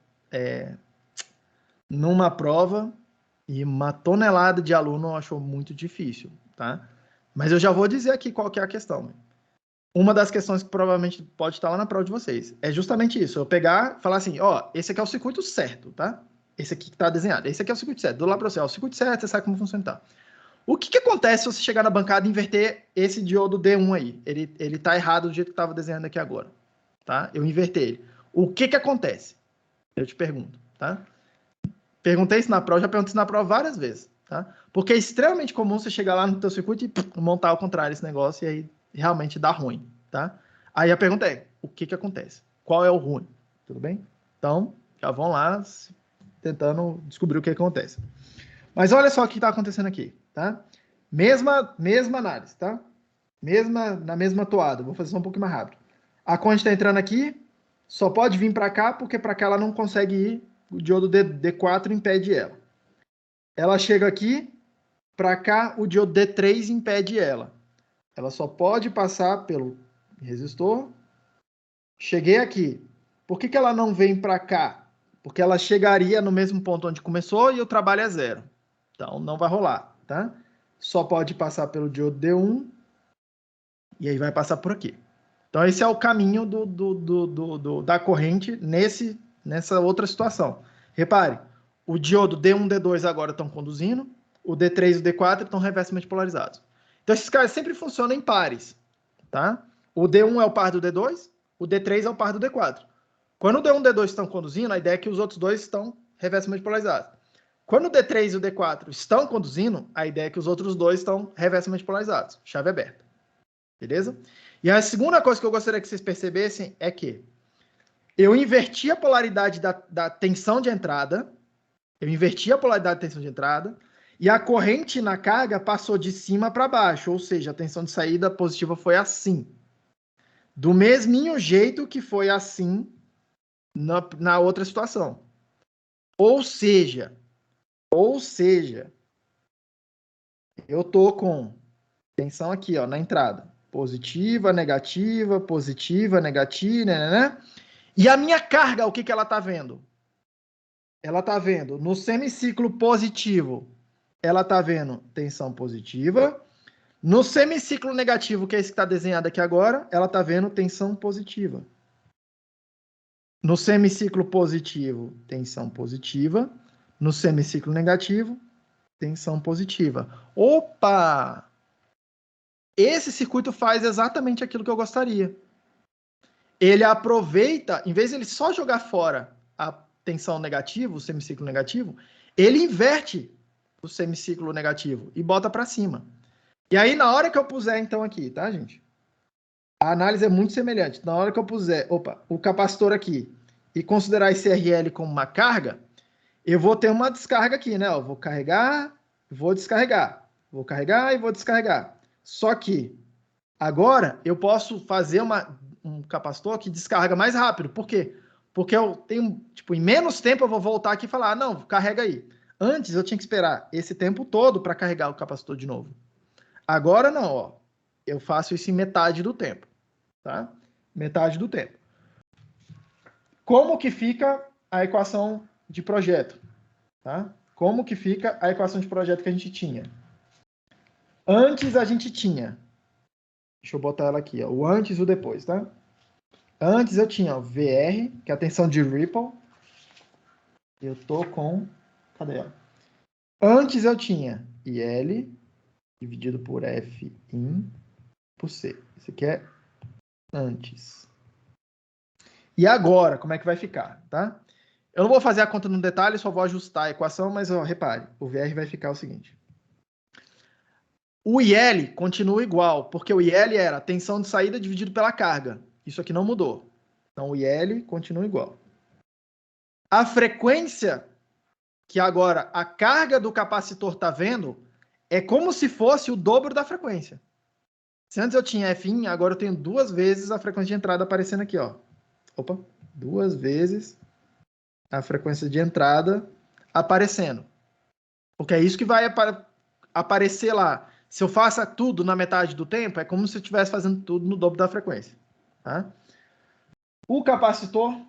e uma tonelada de aluno achou muito difícil, tá? Mas eu já vou dizer aqui qual que é a questão. Uma das questões que provavelmente pode estar lá na prova de vocês é justamente isso. Eu pegar e falar assim, ó, esse aqui é o circuito certo, tá? Esse aqui que tá desenhado. Esse aqui é o circuito certo. Do lá para você, ó, o circuito certo, você sabe como funciona, tá? O que acontece se você chegar na bancada e inverter esse diodo D1 aí? Ele tá errado do jeito que estava desenhando aqui agora, tá? Eu inverter ele. O que acontece? Eu te pergunto, tá? Perguntei isso na prova, já perguntei isso na prova várias vezes, tá? Porque é extremamente comum você chegar lá no teu circuito e montar ao contrário esse negócio e aí realmente dá ruim, tá? Aí a pergunta é, o que acontece? Qual é o ruim? Tudo bem? Então, já vão lá tentando descobrir o que acontece. Mas olha só o que está acontecendo aqui, tá? Mesma análise, tá? Na mesma toada. Vou fazer só um pouquinho mais rápido. A corrente está entrando aqui, só pode vir para cá, porque para cá ela não consegue ir, o diodo D4 impede ela. Ela chega aqui, para cá o diodo D3 impede ela. Ela só pode passar pelo resistor. Cheguei aqui. Por que ela não vem para cá? Porque ela chegaria no mesmo ponto onde começou e o trabalho é 0. Então, não vai rolar, tá? Só pode passar pelo diodo D1 e aí vai passar por aqui. Então, esse é o caminho da corrente nessa outra situação. Repare, o diodo D1 e D2 agora estão conduzindo, o D3 e o D4 estão reversamente polarizados. Então, esses caras sempre funcionam em pares, tá? O D1 é o par do D2, o D3 é o par do D4. Quando o D1 e o D2 estão conduzindo, a ideia é que os outros dois estão reversamente polarizados. Quando o D3 e o D4 estão conduzindo, a ideia é que os outros dois estão reversamente polarizados. Chave aberta. Beleza? E a segunda coisa que eu gostaria que vocês percebessem é que eu inverti a polaridade da tensão de entrada, e a corrente na carga passou de cima para baixo, ou seja, a tensão de saída positiva foi assim. Do mesminho jeito que foi assim na outra situação. Ou seja, eu tô com tensão aqui, ó, na entrada. Positiva, negativa, né? E a minha carga, o que ela tá vendo? Ela tá vendo no semiciclo positivo, ela tá vendo tensão positiva. No semiciclo negativo, que é esse que está desenhado aqui agora, ela tá vendo tensão positiva. No semiciclo positivo, tensão positiva. No semiciclo negativo, tensão positiva. Opa! Esse circuito faz exatamente aquilo que eu gostaria. Ele aproveita, em vez de ele só jogar fora a tensão negativa, o semiciclo negativo, ele inverte o semiciclo negativo e bota para cima. E aí, na hora que eu puser, então, aqui, tá, gente? A análise é muito semelhante. Na hora que eu puser, o capacitor aqui e considerar esse RL como uma carga, eu vou ter uma descarga aqui, né? Eu vou carregar, vou descarregar. Vou carregar e vou descarregar. Só que agora eu posso fazer um capacitor que descarga mais rápido. Por quê? Porque eu tenho, tipo, em menos tempo eu vou voltar aqui e falar, não, carrega aí. Antes eu tinha que esperar esse tempo todo para carregar o capacitor de novo. Agora não, ó. Eu faço isso em metade do tempo, tá? Metade do tempo. Como que fica a equação de projeto, tá? Como que fica a equação de projeto que a gente tinha? Antes a gente tinha, deixa eu botar ela aqui, ó, o antes e o depois, tá? Antes eu tinha o VR, que é a tensão de Ripple. Eu tô com, cadê ela? Antes eu tinha IL dividido por F in por C. Isso aqui é antes. E agora, como é que vai ficar, tá? Eu não vou fazer a conta no detalhe, só vou ajustar a equação, mas ó, repare, o VR vai ficar o seguinte. O IL continua igual, porque o IL era a tensão de saída dividido pela carga. Isso aqui não mudou. Então, o IL continua igual. A frequência que agora a carga do capacitor está vendo é como se fosse o dobro da frequência. Se antes eu tinha Fin, agora eu tenho 2 vezes a frequência de entrada aparecendo aqui, ó. Opa, 2 vezes a frequência de entrada aparecendo. Porque é isso que vai aparecer lá. Se eu faço tudo na metade do tempo, é como se eu estivesse fazendo tudo no dobro da frequência. Tá? O capacitor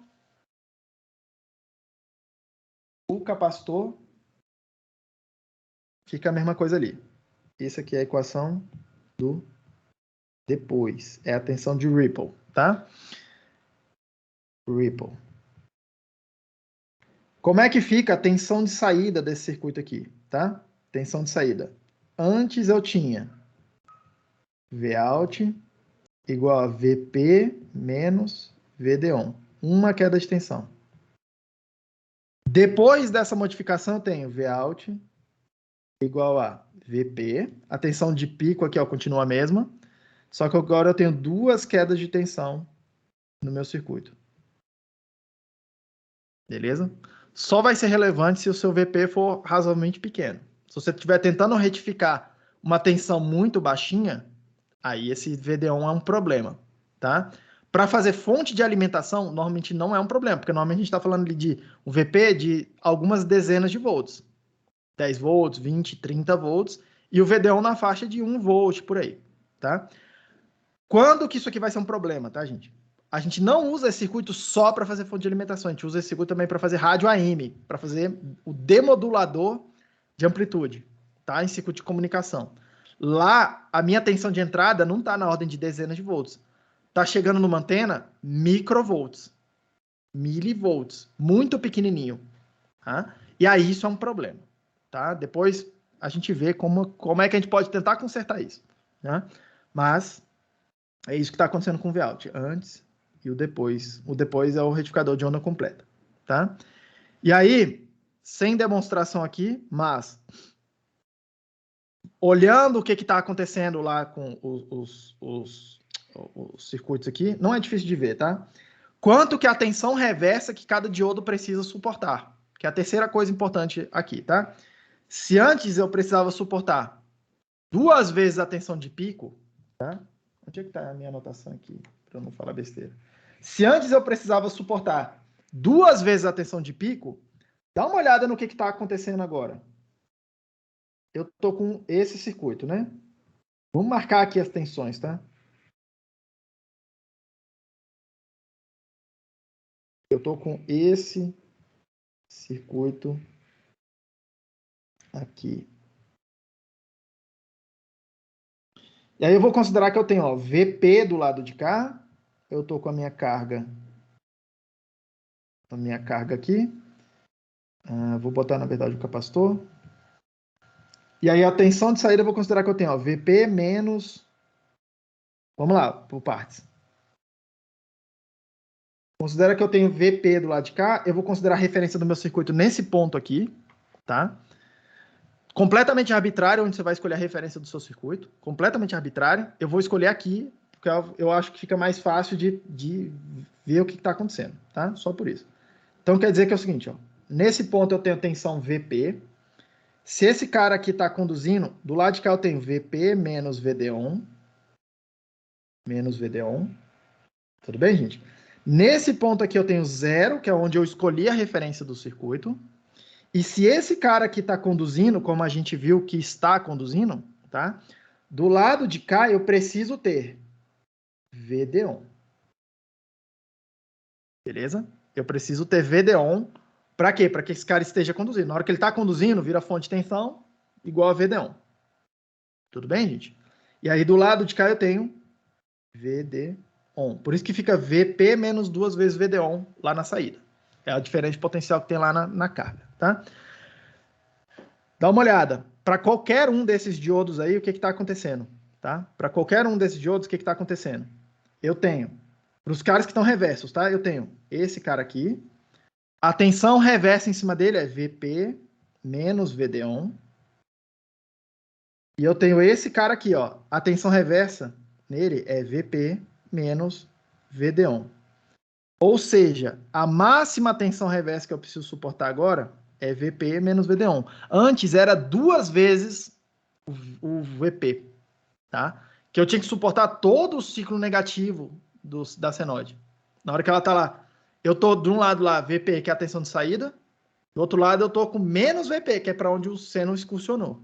fica a mesma coisa ali. Essa aqui é a equação do depois. É a tensão de Ripple, tá? Ripple. Como é que fica a tensão de saída desse circuito aqui, tá? Tensão de saída. Antes eu tinha Vout igual a Vp menos Vd1. Uma queda de tensão. Depois dessa modificação eu tenho Vout igual a Vp. A tensão de pico aqui ó, continua a mesma. Só que agora eu tenho 2 quedas de tensão no meu circuito. Beleza? Só vai ser relevante se o seu VP for razoavelmente pequeno. Se você estiver tentando retificar uma tensão muito baixinha, aí esse VD1 é um problema, tá? Para fazer fonte de alimentação, normalmente não é um problema, porque normalmente a gente está falando de um VP de algumas dezenas de volts. 10 volts, 20, 30 volts, e o VD1 na faixa de 1 volt por aí, tá? Quando que isso aqui vai ser um problema, tá, gente? A gente não usa esse circuito só para fazer fonte de alimentação, a gente usa esse circuito também para fazer rádio AM, para fazer o demodulador de amplitude, tá? Em circuito de comunicação. Lá, a minha tensão de entrada não está na ordem de dezenas de volts. Está chegando numa antena microvolts, milivolts, muito pequenininho. Tá? E aí isso é um problema. Tá? Depois a gente vê como é que a gente pode tentar consertar isso. Né? Mas é isso que está acontecendo com o Vout. Antes e o depois. O depois é o retificador de onda completa. Tá? E aí, sem demonstração aqui, mas olhando o que está acontecendo lá com os circuitos aqui, não é difícil de ver, tá? Quanto que a tensão reversa que cada diodo precisa suportar, que é a terceira coisa importante aqui, tá? Se antes eu precisava suportar 2 vezes a tensão de pico, tá? Onde é que está a minha anotação aqui, para eu não falar besteira? Se antes eu precisava suportar 2 vezes a tensão de pico, dá uma olhada no que está acontecendo agora. Eu tô com esse circuito, né? Vamos marcar aqui as tensões, tá? Eu tô com esse circuito aqui. E aí eu vou considerar que eu tenho, ó, VP do lado de cá. Eu tô com a minha carga aqui. Vou botar, na verdade, o capacitor. E aí a tensão de saída eu vou considerar que eu tenho, ó, VP menos... Vamos lá, por partes. Considera que eu tenho VP do lado de cá, eu vou considerar a referência do meu circuito nesse ponto aqui, tá? Completamente arbitrário, onde você vai escolher a referência do seu circuito. Completamente arbitrário. Eu vou escolher aqui, porque eu acho que fica mais fácil de ver o que está acontecendo, tá? Só por isso. Então, quer dizer que é o seguinte, ó, nesse ponto eu tenho tensão VP. Se esse cara aqui está conduzindo, do lado de cá eu tenho VP menos VD1. Menos VD1. Tudo bem, gente? Nesse ponto aqui eu tenho 0, que é onde eu escolhi a referência do circuito. E se esse cara aqui está conduzindo, como a gente viu que está conduzindo, tá? Do lado de cá eu preciso ter VD1. Beleza? Eu preciso ter VD1. Para quê? Para que esse cara esteja conduzindo. Na hora que ele está conduzindo, vira fonte de tensão igual a VD1. Tudo bem, gente? E aí do lado de cá eu tenho VD1. Por isso que fica VP menos 2 vezes VD1 lá na saída. É a diferença de potencial que tem lá na carga, tá? Dá uma olhada. Para qualquer um desses diodos aí, o que está acontecendo? Tá? Para qualquer um desses diodos, o que está acontecendo? Eu tenho, para os caras que estão reversos, tá? Eu tenho esse cara aqui. A tensão reversa em cima dele é VP menos VD1. E eu tenho esse cara aqui, ó. A tensão reversa nele é VP menos VD1. Ou seja, a máxima tensão reversa que eu preciso suportar agora é VP menos VD1. Antes era 2 vezes o VP, tá? Que eu tinha que suportar todo o ciclo negativo da senoide. Na hora que ela tá lá, eu tô de um lado lá, VP, que é a tensão de saída, do outro lado eu tô com menos VP, que é para onde o seno excursionou.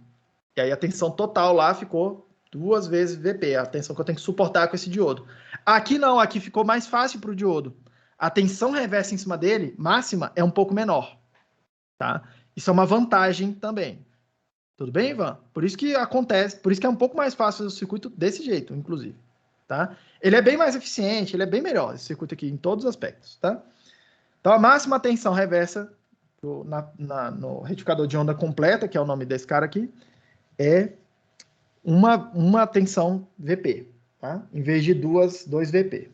E aí a tensão total lá ficou 2 vezes VP, a tensão que eu tenho que suportar com esse diodo. Aqui não, aqui ficou mais fácil para o diodo. A tensão reversa em cima dele, máxima, é um pouco menor. Tá? Isso é uma vantagem também. Tudo bem, Ivan? Por isso que acontece, por isso que é um pouco mais fácil o circuito desse jeito, inclusive. Tá? Ele é bem mais eficiente, ele é bem melhor, esse circuito aqui, em todos os aspectos. Tá? Então, a máxima tensão reversa no retificador de onda completa, que é o nome desse cara aqui, é uma tensão VP, tá? Em vez de 2 VP.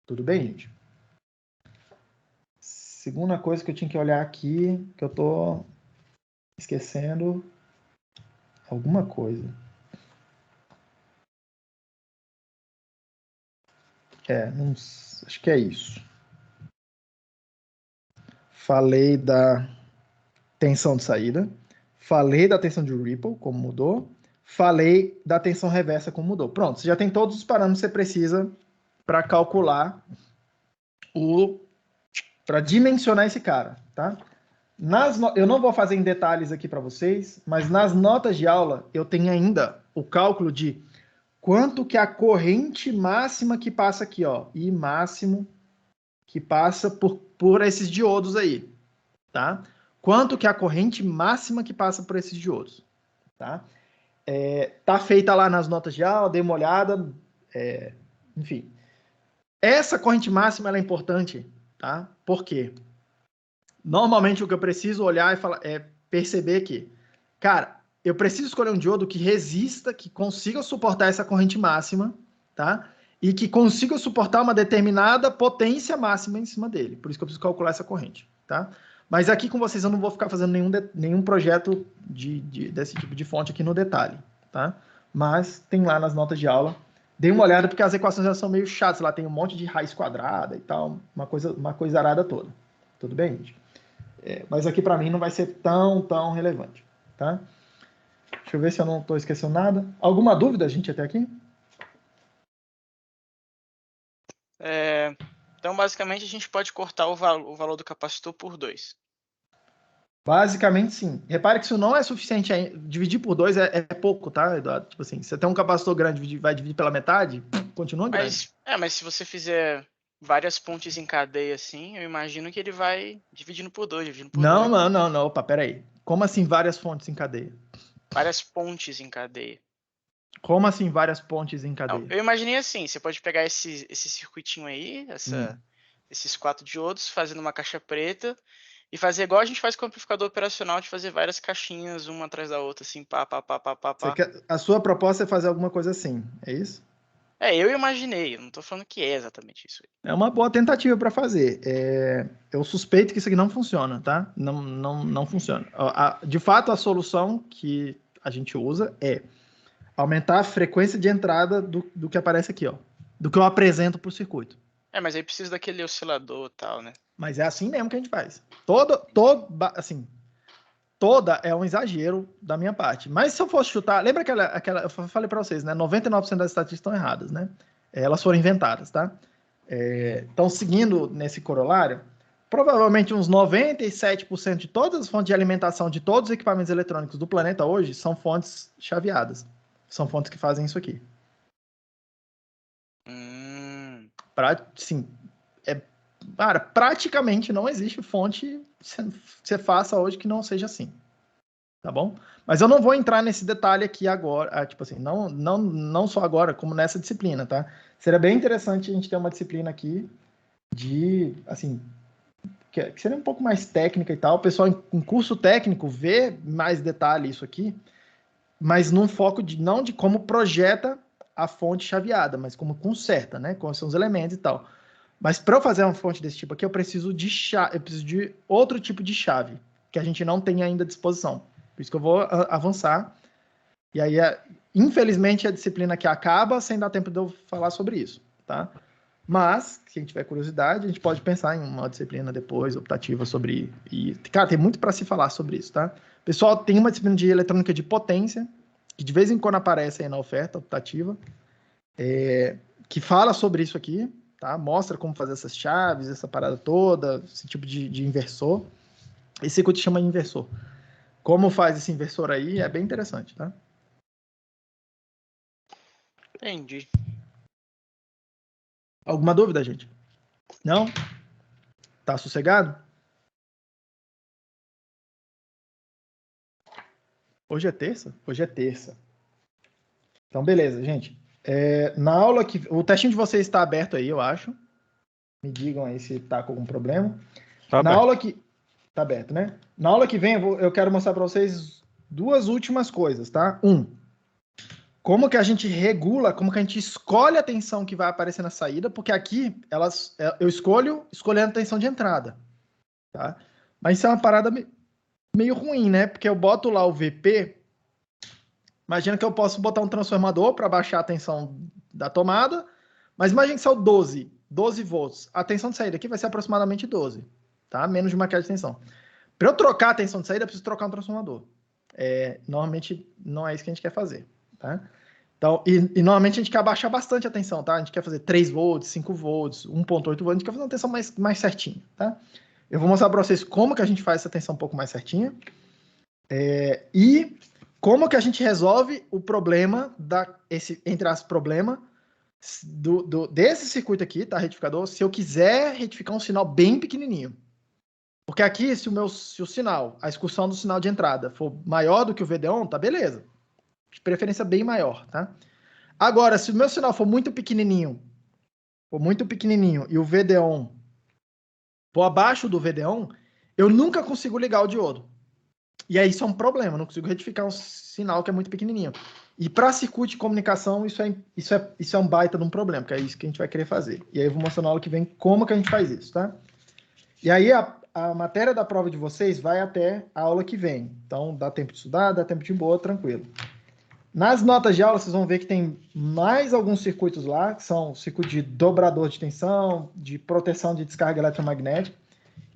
Tudo bem, gente? Segunda coisa que eu tinha que olhar aqui, que eu tô esquecendo alguma coisa. Acho que é isso. Falei da tensão de saída, falei da tensão de Ripple, como mudou, falei da tensão reversa, como mudou. Pronto, você já tem todos os parâmetros que você precisa para calcular para dimensionar esse cara, tá? Eu não vou fazer em detalhes aqui para vocês, mas nas notas de aula eu tenho ainda o cálculo de quanto que a corrente máxima que passa aqui, ó, I máximo que passa por esses diodos aí, tá? Quanto que a corrente máxima que passa por esses diodos, tá? Tá feita lá nas notas de aula, dei uma olhada, enfim. Essa corrente máxima ela é importante, tá? Por quê? Normalmente o que eu preciso olhar é perceber que, cara, eu preciso escolher um diodo que resista, que consiga suportar essa corrente máxima, tá? E que consiga suportar uma determinada potência máxima em cima dele. Por isso que eu preciso calcular essa corrente, tá? Mas aqui com vocês eu não vou ficar fazendo nenhum projeto desse tipo de fonte aqui no detalhe, tá? Mas tem lá nas notas de aula. Dê uma olhada porque as equações já são meio chatas. Lá tem um monte de raiz quadrada e tal, uma coisarada toda. Tudo bem, gente? Mas aqui para mim não vai ser tão relevante, tá? Deixa eu ver se eu não estou esquecendo nada. Alguma dúvida, gente, até aqui? Então, basicamente, a gente pode cortar o valor do capacitor por 2. Basicamente, sim. Repare que isso não é suficiente. Dividir por 2 é pouco, tá, Eduardo? Tipo assim, você tem um capacitor grande, vai dividir pela metade, continua grande. Mas se você fizer várias pontes em cadeia, assim, eu imagino que ele vai dividindo por 2, dividindo por 2. Não. Opa, peraí. Como assim várias fontes em cadeia? Várias pontes em cadeia. Como assim várias pontes em cadeia? Não, eu imaginei assim, você pode pegar esse circuitinho aí, esses 4 diodos, fazendo uma caixa preta, e fazer igual a gente faz com o amplificador operacional, de fazer várias caixinhas, uma atrás da outra, assim, pá. A sua proposta é fazer alguma coisa assim, é isso? Eu imaginei, eu não tô falando que é exatamente isso. É uma boa tentativa para fazer. Eu suspeito que isso aqui não funciona, tá? Não funciona. De fato, a solução que a gente usa é aumentar a frequência de entrada do que aparece aqui, ó. do que eu apresento para o circuito. Mas aí precisa daquele oscilador e tal, né? Mas é assim mesmo que a gente faz. Assim, toda é um exagero da minha parte. Mas se eu fosse chutar, lembra aquela eu falei para vocês, né? 99% das estatísticas estão erradas, né? Elas foram inventadas, tá? Então, seguindo nesse corolário, provavelmente uns 97% de todas as fontes de alimentação de todos os equipamentos eletrônicos do planeta hoje são fontes chaveadas. São fontes que fazem isso aqui. Sim, cara, praticamente não existe fonte que você faça hoje que não seja assim. Tá bom? Mas eu não vou entrar nesse detalhe aqui agora, tipo assim, não só agora, como nessa disciplina, tá? Seria bem interessante a gente ter uma disciplina aqui de, assim, que seria um pouco mais técnica e tal. O pessoal em curso técnico vê mais detalhe isso aqui, mas num foco não de como projeta a fonte chaveada, mas como conserta, né? Quais são os elementos e tal. Mas para eu fazer uma fonte desse tipo aqui, eu preciso de outro tipo de chave, que a gente não tem ainda à disposição. Por isso que eu vou avançar. E aí, infelizmente, a disciplina aqui acaba sem dar tempo de eu falar sobre isso, tá? Mas, se a gente tiver curiosidade, a gente pode pensar em uma disciplina depois, optativa, sobre... E, cara, tem muito para se falar sobre isso, tá? Pessoal, tem uma disciplina de eletrônica de potência, que de vez em quando aparece aí na oferta optativa, que fala sobre isso aqui, tá? Mostra como fazer essas chaves, essa parada toda, esse tipo de inversor. Esse circuito chama inversor. Como faz esse inversor aí é bem interessante, tá? Entendi. Alguma dúvida, gente? Não? Tá sossegado? Hoje é terça? Hoje é terça. Então, beleza, gente. Na aula que... O textinho de vocês está aberto aí, eu acho. Me digam aí se tá com algum problema. Tá Na aberto. aula que... Tá aberto, né? Na aula que vem, eu quero mostrar para vocês duas últimas coisas, tá? Como que a gente regula, como que a gente escolhe a tensão que vai aparecer na saída, porque aqui eu escolhendo a tensão de entrada, tá? Mas isso é uma parada meio ruim, né? Porque eu boto lá o VP, imagina que eu posso botar um transformador para baixar a tensão da tomada, mas imagina que são 12 volts. A tensão de saída aqui vai ser aproximadamente 12, tá? Menos de uma queda de tensão. Para eu trocar a tensão de saída, eu preciso trocar um transformador. Normalmente não é isso que a gente quer fazer, tá? Então, e normalmente a gente quer abaixar bastante a tensão, tá? A gente quer fazer 3 volts, 5 volts, 1.8 volts, a gente quer fazer uma tensão mais certinha, tá? Eu vou mostrar para vocês como que a gente faz essa tensão um pouco mais certinha e como que a gente resolve o problema, entre as problemas, desse circuito aqui, tá? Retificador, se eu quiser retificar um sinal bem pequenininho. Porque aqui, se o sinal, a excursão do sinal de entrada for maior do que o VD1, tá beleza. De preferência bem maior, tá? Agora, se o meu sinal for muito pequenininho e o VD1 for abaixo do VD1, eu nunca consigo ligar o diodo. E aí isso é um problema, eu não consigo retificar um sinal que é muito pequenininho. E para circuito de comunicação, isso é um baita de um problema, porque é isso que a gente vai querer fazer. E aí eu vou mostrar na aula que vem como que a gente faz isso, tá? E aí a matéria da prova de vocês vai até a aula que vem. Então dá tempo de estudar, dá tempo de ir embora, tranquilo. Nas notas de aula, vocês vão ver que tem mais alguns circuitos lá, que são circuito de dobrador de tensão, de proteção de descarga eletromagnética.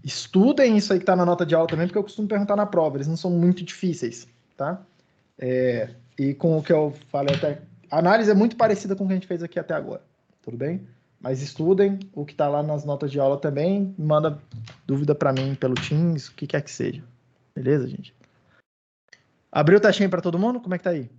Estudem isso aí que está na nota de aula também, porque eu costumo perguntar na prova, eles não são muito difíceis, tá? E com o que eu falei até... A análise é muito parecida com o que a gente fez aqui até agora, tudo bem? Mas estudem o que está lá nas notas de aula também, manda dúvida para mim pelo Teams, o que quer que seja. Beleza, gente? Abriu o testinho para todo mundo? Como é que tá aí?